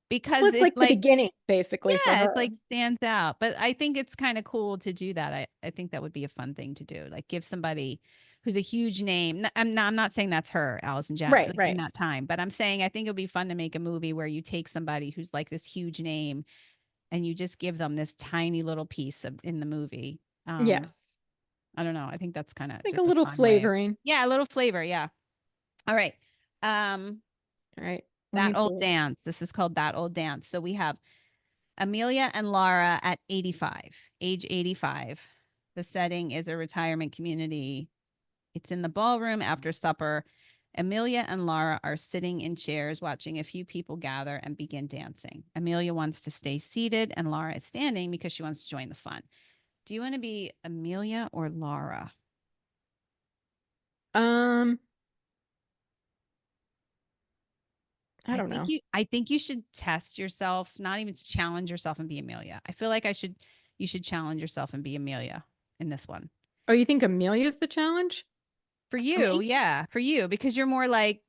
because it's it's like the like, beginning, basically, for yeah, it's her. like stands out. But I think it's kind of cool to do that. I think that would be a fun thing to do. Like give somebody who's a huge name. I'm not saying that's her, Allison Janney, Right, like in right. that time, but I'm saying I think it would be fun to make a movie where you take somebody who's like this huge name and you just give them this tiny little piece in the movie. Yes. I don't know. I think that's kind It's of like a just a little fun way of, flavoring. yeah, a little flavor. Yeah. All right. Um, All right. Let me that old pull it. dance. This is called That Old Dance. So we have Amelia and Laura at 85, age 85. The setting is a retirement community. It's in the ballroom after supper. Amelia and Laura are sitting in chairs watching a few people gather and begin dancing. Amelia wants to stay seated and Laura is standing because she wants to join the fun. Do you want to be Amelia or Laura? Um, I I don't think know. you should test yourself, not even to challenge yourself and be Amelia. I feel like you should challenge yourself and be Amelia in this one. Oh, you think Amelia's the challenge For for you, me? yeah, for you, because you're more like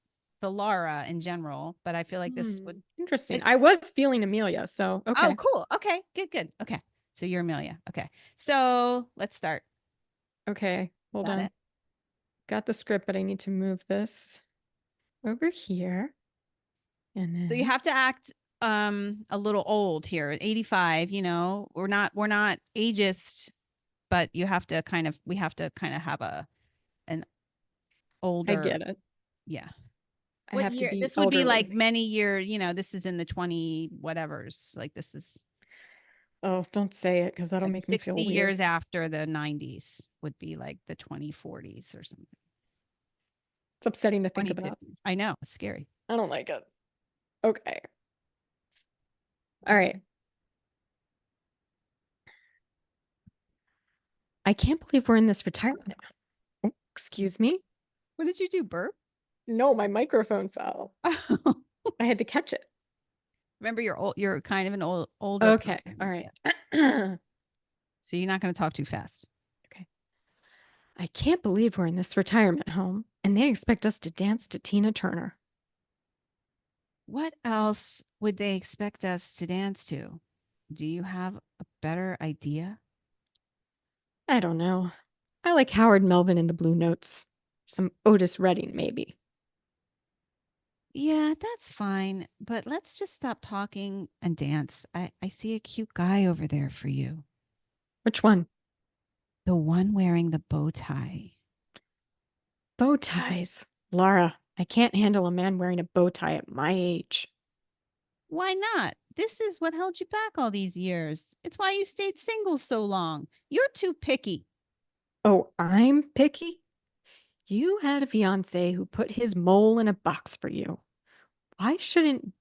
the Laura in general, but I feel like this would, Interesting. it, I was feeling Amelia, so oh, okay. cool. Okay, good, good. Okay. So you're Amelia. Okay. So let's start. Okay, hold Got on. it. Got the script, but I need to move this over here. And So you then have to act a little old here. 85, we're not ageist, but we have to kind of have an I older, get it. yeah. I What have to year? be This would be like elderly. many year, this is in the 20 whatevers. Like this is Oh, don't say it because that'll like make me 60 feel weird. years after the 90s would be like the 2040s or something. It's upsetting to think about. 2050s. I know, it's scary. I don't like it. Okay. All right. I can't believe we're in this retirement. Oh, excuse me. What did you do, burp? No, my microphone fell. I had to catch it. Remember, you're kind of an older Okay. All person. right. Yeah. Okay. So you're not going to talk too fast. I can't believe we're in this retirement home and they expect us to dance to Tina Turner. What else would they expect us to dance to? Do you have a better idea? I don't know. I like Howard Melvin in the Blue Notes. Some Otis Redding, maybe. Yeah, that's fine. But let's just stop talking and dance. I see a cute guy over there for you. Which one? The one wearing the bow tie. Bow ties. Laura, I can't handle a man wearing a bow tie at my age. Why not? This is what held you back all these years. It's why you stayed single so long. You're too picky. Oh, I'm picky? You had a fiance who put his mole in a box for you. Why shouldn't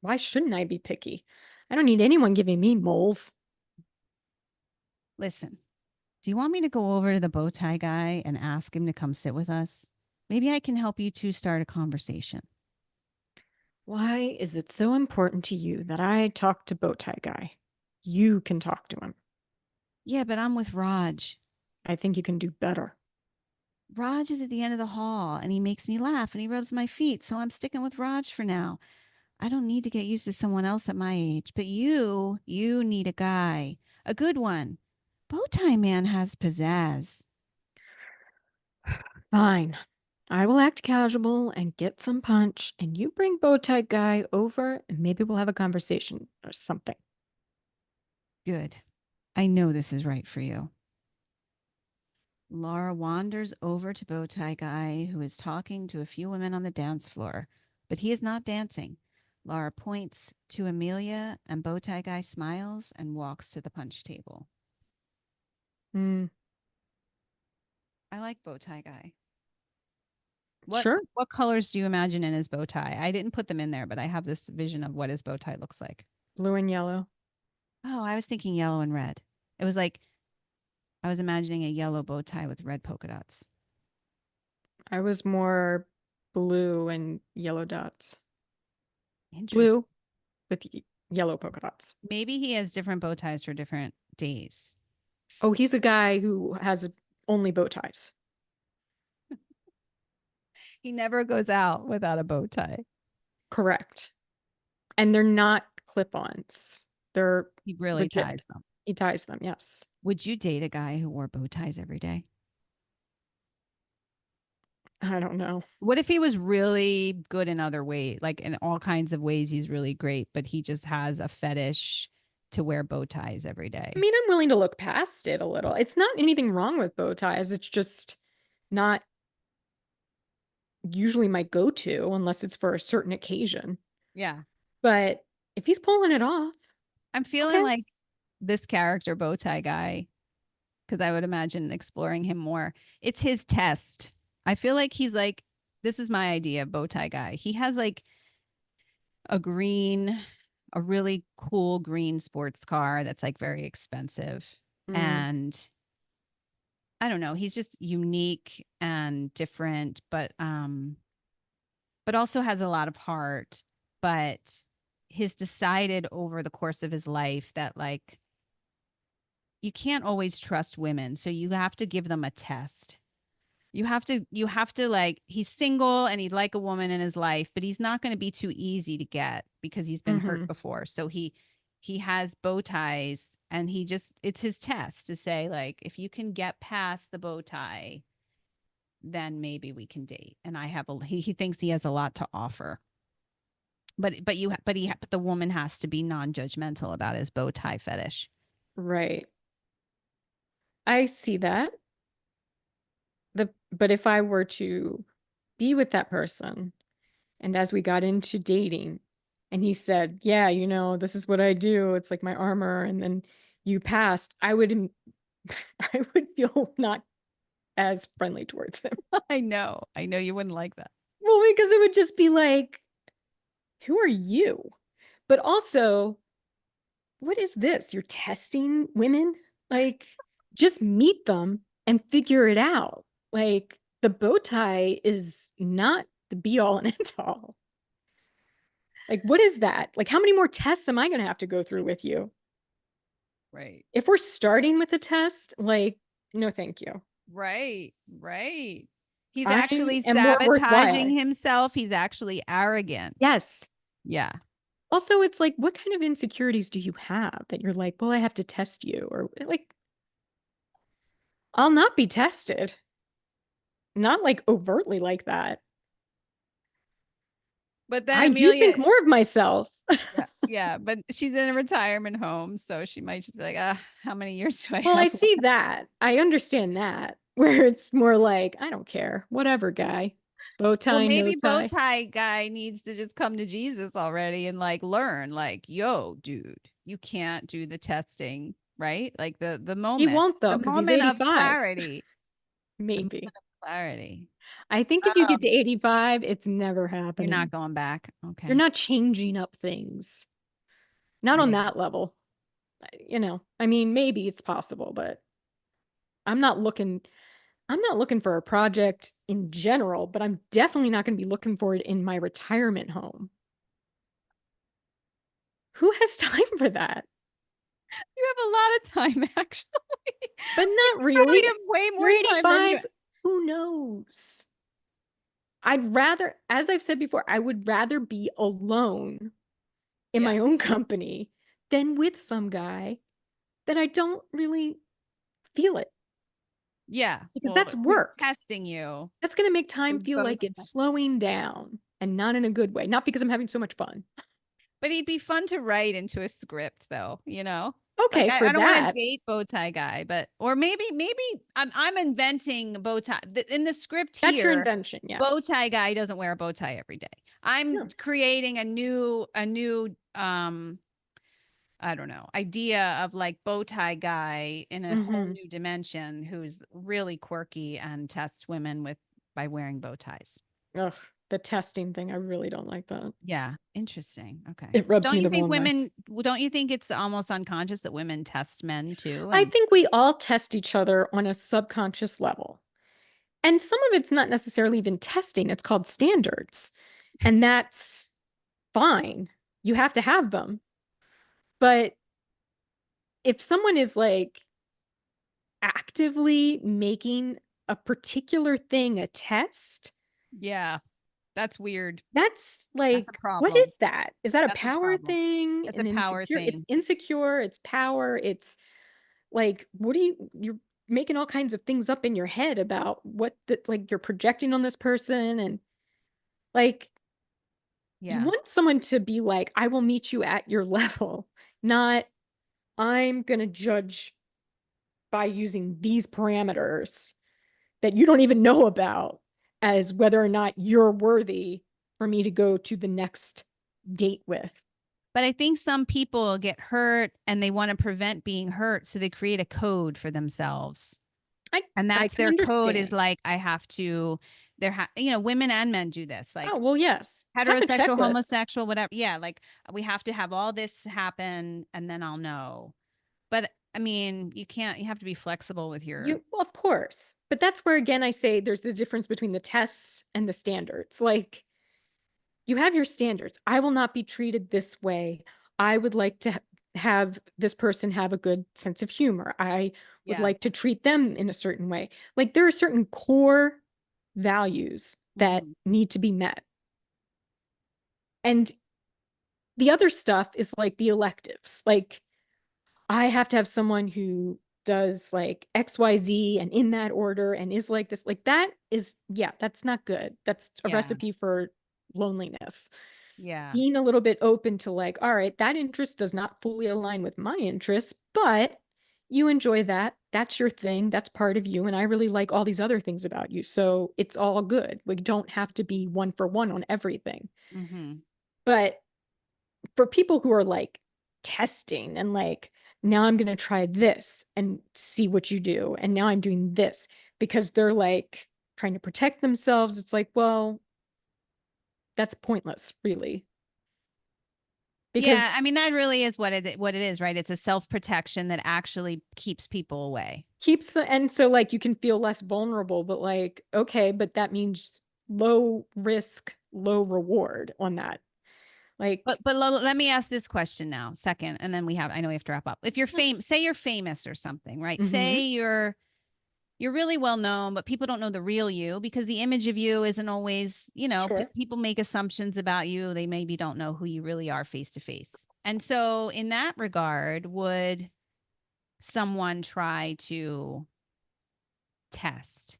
why shouldn't I be picky? I don't need anyone giving me moles. Listen, do you want me to go over to the bow tie guy and ask him to come sit with us? Maybe I can help you two start a conversation. Why is it so important to you that I talk to bow tie guy? You can talk to him. Yeah, but I'm with Raj. I think you can do better. Raj is at the end of the hall and he makes me laugh and he rubs my feet. So I'm sticking with Raj for now. I don't need to get used to someone else at my age, but you need a guy, a good one. Bowtie Man has pizzazz. Fine. I will act casual and get some punch, and you bring Bowtie Guy over, and maybe we'll have a conversation or something. Good. I know this is right for you. Laura wanders over to Bowtie Guy, who is talking to a few women on the dance floor, but he is not dancing. Laura points to Amelia, and Bowtie Guy smiles and walks to the punch table. Mm, I like Bowtie Guy. sure. What colors do you imagine in his bow tie? I didn't put them in there, but I have this vision of what his bow tie looks like. Blue and yellow. Oh, I was thinking yellow and red. It was like I was imagining a yellow bow tie with red polka dots. I was more blue and yellow dots. Interesting. Blue with yellow polka dots. Maybe he has different bow ties for different days. Oh, he's a guy who has only bow ties. He never goes out without a bow tie. Correct. And they're not clip-ons. They're He really legit. ties them. He ties them, yes. Would you date a guy who wore bow ties every day? I don't know. What if he was really good in other ways, like in all kinds of ways he's really great, but he just has a fetish to wear bow ties every day? I mean, I'm willing to look past it a little. It's not anything wrong with bow ties. It's just not usually my go-to unless it's for a certain occasion. Yeah. But if he's pulling it off, I'm feeling okay. like this character bow tie guy, because I would imagine exploring him more. It's his test. I feel like he's like, this is my idea of bow tie guy. He has like a green, a really cool green sports car that's like very expensive. Mm, And I don't know, he's just unique and different, but also has a lot of heart. But he's decided over the course of his life that like you can't always trust women, so you have to give them a test. You have to like he's single and he'd like a woman in his life, but he's not going to be too easy to get because he's been hurt mm-hmm. before. So he has bow ties and he just it's his test to say like if you can get past the bow tie, then maybe we can date. And he thinks he has a lot to offer. But the woman has to be non-judgmental about his bow tie fetish. Right. I see that. But if I were to be with that person and as we got into dating and he said, "Yeah, this is what I do. It's like my armor," and then you passed, I would I would feel not as friendly towards him. I know you wouldn't like that. Well, because it would just be like, "Who are you?" But also, what is this? You're testing women? Like, just meet them and figure it out. Like, the bow tie is not the be all and end all. Like, what is that? Like, how many more tests am I going to have to go through with you? Right. If we're starting with a test, like, no, thank you. Right. Right. He's I actually am more sabotaging worthwhile. himself. He's actually arrogant. Yes. Yeah. Also, it's like, what kind of insecurities do you have that you're like, well, I have to test you? Or like, I'll not be tested. Not like overtly like that. But then I do think Amelia, more of myself. yeah, yeah, but she's in a retirement home, so she might just be like, how many years do I Well, I have see left? that. I understand that. Where it's more like, I don't care. Whatever, guy. Bow Well, tie, no maybe bow tie. tie guy needs to just come to Jesus already and like learn, like, yo, dude, you can't do the testing, right? Like He won't though, the because he's moment of 85. clarity, the moment Maybe. of clarity. I think if you get to Um, 85, it's never you're not happening. going back. You're Okay. not changing up things. Not on Yeah. that level. I mean, maybe it's possible, but I'm not looking I'm not looking for a project in general, but I'm definitely not going to be looking for it in my retirement home. Who has time for that? You have a lot of time, actually. But You not probably really. have way You're more time than you 85. Who knows? I'd rather, as I've said before, I would rather be alone in Yeah. my own company than with some guy that I don't really feel it, Yeah. because Well, that's who's work. testing you That's going to make time with feel bow like tie. it's slowing down and not in a good way. Not because I'm having so much fun. But he'd be fun to write into a script though, you know? Like Okay, for I don't want to that, date bow tie guy, but or maybe I'm inventing bow tie. In the script that's your here, invention. bow Yes. tie guy doesn't wear a bow tie every day. I'm No. creating a new I don't know, idea of like bow tie guy in a whole Mm-hmm. new dimension who's really quirky and tests women with by wearing bow ties. Ugh, the testing thing. I really don't like that. Yeah, interesting. Okay. It rubs Don't me you the think wrong way. women, don't you think it's almost unconscious that women test men too? I And think we all test each other on a subconscious level. And some of it's not necessarily even testing, it's called standards. And that's fine. You have to have them. But if someone is like actively making a particular thing a test, yeah, that's weird. that's That's a like, what problem. is that? Is that a That's a power problem. thing? That's a An power insecure? It's thing. insecure, it's power, it's like, what do you're making all kinds of things up in your head about what the, like you're projecting on this person, and like you Yeah. want someone to be like, I will meet you at your level, not I'm gonna judge by using these parameters that you don't even know about as whether or not you're worthy for me to go to the next date with. But I think some people get hurt and they want to prevent being hurt. So they create a code for themselves. I And I that's can their code is understand. like, I have to, women and men do this. Oh, Like well, yes. Have a heterosexual, checklist. homosexual, whatever. Yeah. Like we have to have all this happen and then I'll know. But I mean, you have to be flexible with your, Well, of course. But that's where again I say there's the difference between the tests and the standards. Like you have your standards. I will not be treated this way. I would like to have this person have a good sense of humor. I would yeah. like to treat them in a certain way. Like there are certain core values that Hmm. need to be met. And the other stuff is like the electives. Like I have to have someone who does like XYZ and in that order and is like this. Like that is, yeah, that's not good. That's a Yeah. recipe for loneliness. Yeah. Being a little bit open to like, all right, that interest does not fully align with my interests, but you enjoy that. That's your thing. That's part of you. And I really like all these other things about you. So it's all good. We don't have to be one for one on everything. Hmm. But for people who are like testing and like, now I'm going to try this and see what you do. And now I'm doing this because they're like trying to protect themselves. It's like, well, that's pointless, really. Yeah, Because I mean that really is what it is, right? It's a self-protection that actually keeps people away. keeps the, and so like you can feel less vulnerable, but like, okay, but that means low risk, low reward on that. But Like, let me ask this question now, second, and then I know we have to wrap up. If you're say you're famous or something, right? mm-hmm, Say you're really well known, but people don't know the real you because the image of you isn't always, sure. people make assumptions about you. They maybe don't know who you really are face to face. And so in that regard, would someone try to test?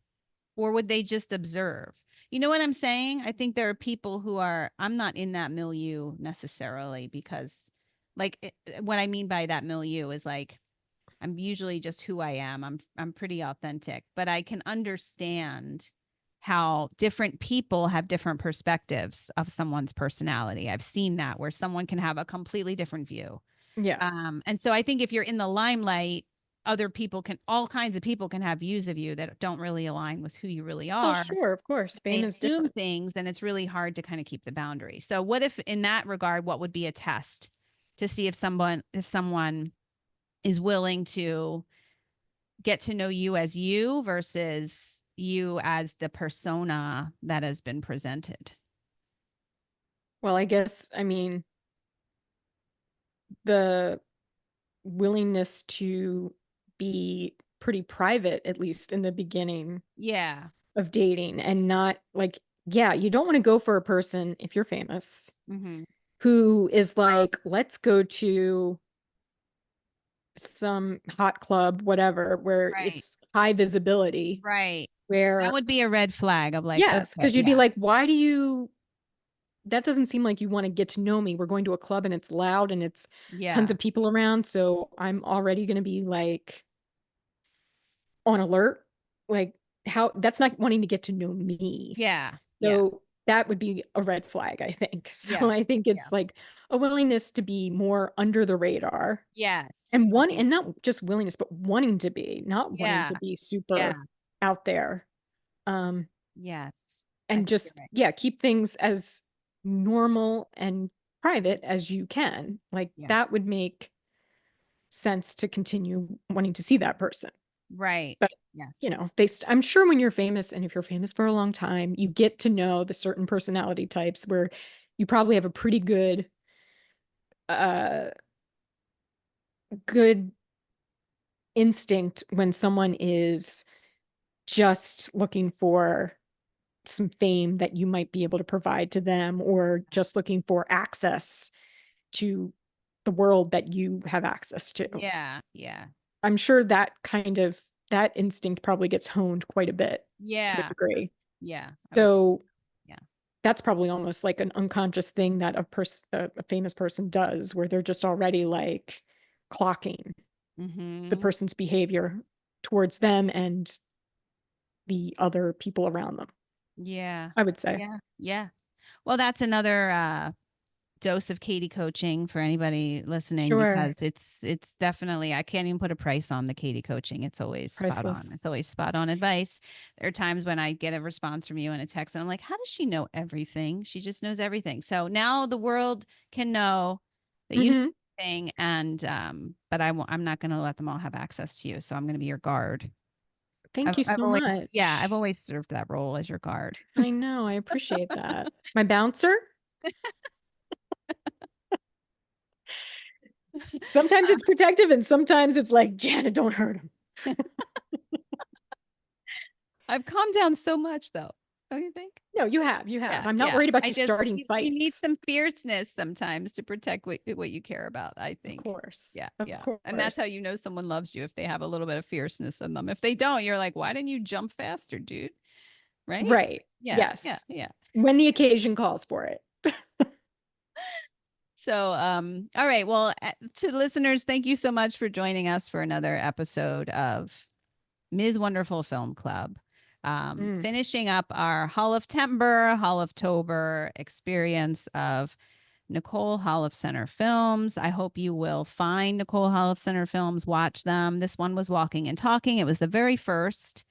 Or would they just observe? You know what I'm saying? I think there are people who are, I'm not in that milieu necessarily because, like, what I mean by that milieu is like, I'm usually just who I am. I'm pretty authentic, but I can understand how different people have different perspectives of someone's personality. I've seen that where someone can have a completely different view. Yeah. And so I think if you're in the limelight, all kinds of people can have views of you that don't really align with who you really Oh, are. sure. Of course. They Fame is assume different. things, and it's really hard to kind of keep the boundary. So, what if, in that regard, what would be a test to see if someone is willing to get to know you as you versus you as the persona that has been presented? Well, I guess, I mean, the willingness to be pretty private, at least in the beginning Yeah. of dating, and not like, yeah, you don't want to go for a person if you're famous Mm-hmm. who is like, let's go to some hot club, whatever, where Right. it's high visibility, Right. That where would be a red flag of like, yes, okay, because you'd be yeah, like, why do you, that doesn't seem like you want to get to know me. We're going to a club and it's loud and it's tons yeah, of people around, so I'm already going to be like on alert. Like, how, that's not wanting to get to know me. yeah, yeah, So that would be a red flag, I think. So yeah, I think yeah. it's like a willingness to be more under the radar, Yes. and one, Mhm. and not just willingness, but wanting to be, not wanting Yeah, to be yeah, super out there. Um, yes. I and think you're just, right. yeah, keep things as normal and private as you can. Like Yeah. that would make sense to continue wanting to see that person. Right. But Yes. based, I'm sure when you're famous, and if you're famous for a long time, you get to know the certain personality types where you probably have a pretty uh good instinct when someone is just looking for some fame that you might be able to provide to them, or just looking for access to the world that you have access to. Yeah, yeah, I'm sure that instinct probably gets honed quite a bit to a yeah, degree. yeah. I would. So Yeah. that's probably almost like an unconscious thing that a famous person does, where they're just already like clocking the Mm-hmm. person's behavior towards them and the other people around them, Yeah. I would say. Yeah. Yeah. Well, that's another dose of Katie coaching for anybody listening, Sure. because it's definitely, I can't even put a price on the Katie coaching. It's It's always spot on. It's priceless. always spot on advice. There are times when I get a response from you in a text and I'm like, how does she know everything? She just knows everything. So now the world can know that you know Hmm. everything, and but I'm not going to let them all have access to you. So I'm going to be your guard. Thank you I've so always, yeah, I've much. always served that role as your guard. I know. I appreciate that. My bouncer? Sometimes it's protective and sometimes it's like, Janet, don't hurt him. I've calmed down so much though. Don't you think? No, you have. You have. Yeah, I'm not yeah. worried about I you just starting you need fights. some fierceness sometimes to protect what you care about, I Of think. Yeah, course. Of yeah. And that's how you course. know someone loves you, if they have a little bit of fierceness in them. If they don't, you're like, why didn't you jump faster, dude? Right? Right. Yeah, yeah, Yes. yeah. When the occasion calls for it. So, all right. Well, to listeners, thank you so much for joining us for another episode of Ms. Wonderful Film Club. Mm. Finishing up our Holoftober experience of Nicole Holofcener films. I hope you will find Nicole Holofcener films, watch them. This one was Walking and Talking. It was the very first,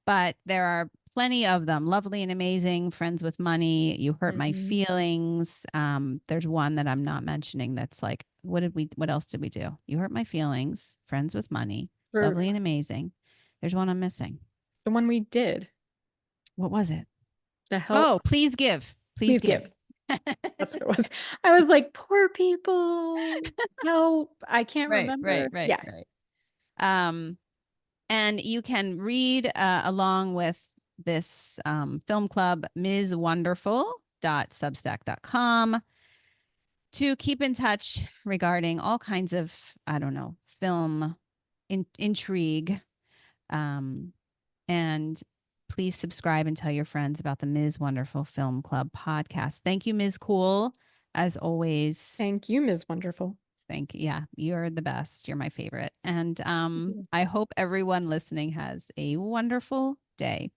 but there are plenty of them. Lovely and Amazing, Friends with Money, You Hurt My Hmm. Feelings. There's one that I'm not mentioning that's like, what else did we do? You Hurt My Feelings, Friends with Money, For Lovely and Amazing. There's one I'm missing. the one we did, What was it? the help, Oh, Please Give. Please please Give. give. That's what it was. I was like, poor people, help. I can't Right, right, remember. right, Yeah. right. Um, and you can read along with this film club, mswonderful.substack.com, to keep in touch regarding all kinds of, I don't know, film intrigue. Um, and please subscribe and tell your friends about the Ms. Wonderful Film Club podcast. Thank you, Ms. Cool, as always. Thank you, Ms. Wonderful. Yeah, you're the best. You're my favorite. And Yeah. I hope everyone listening has a wonderful day.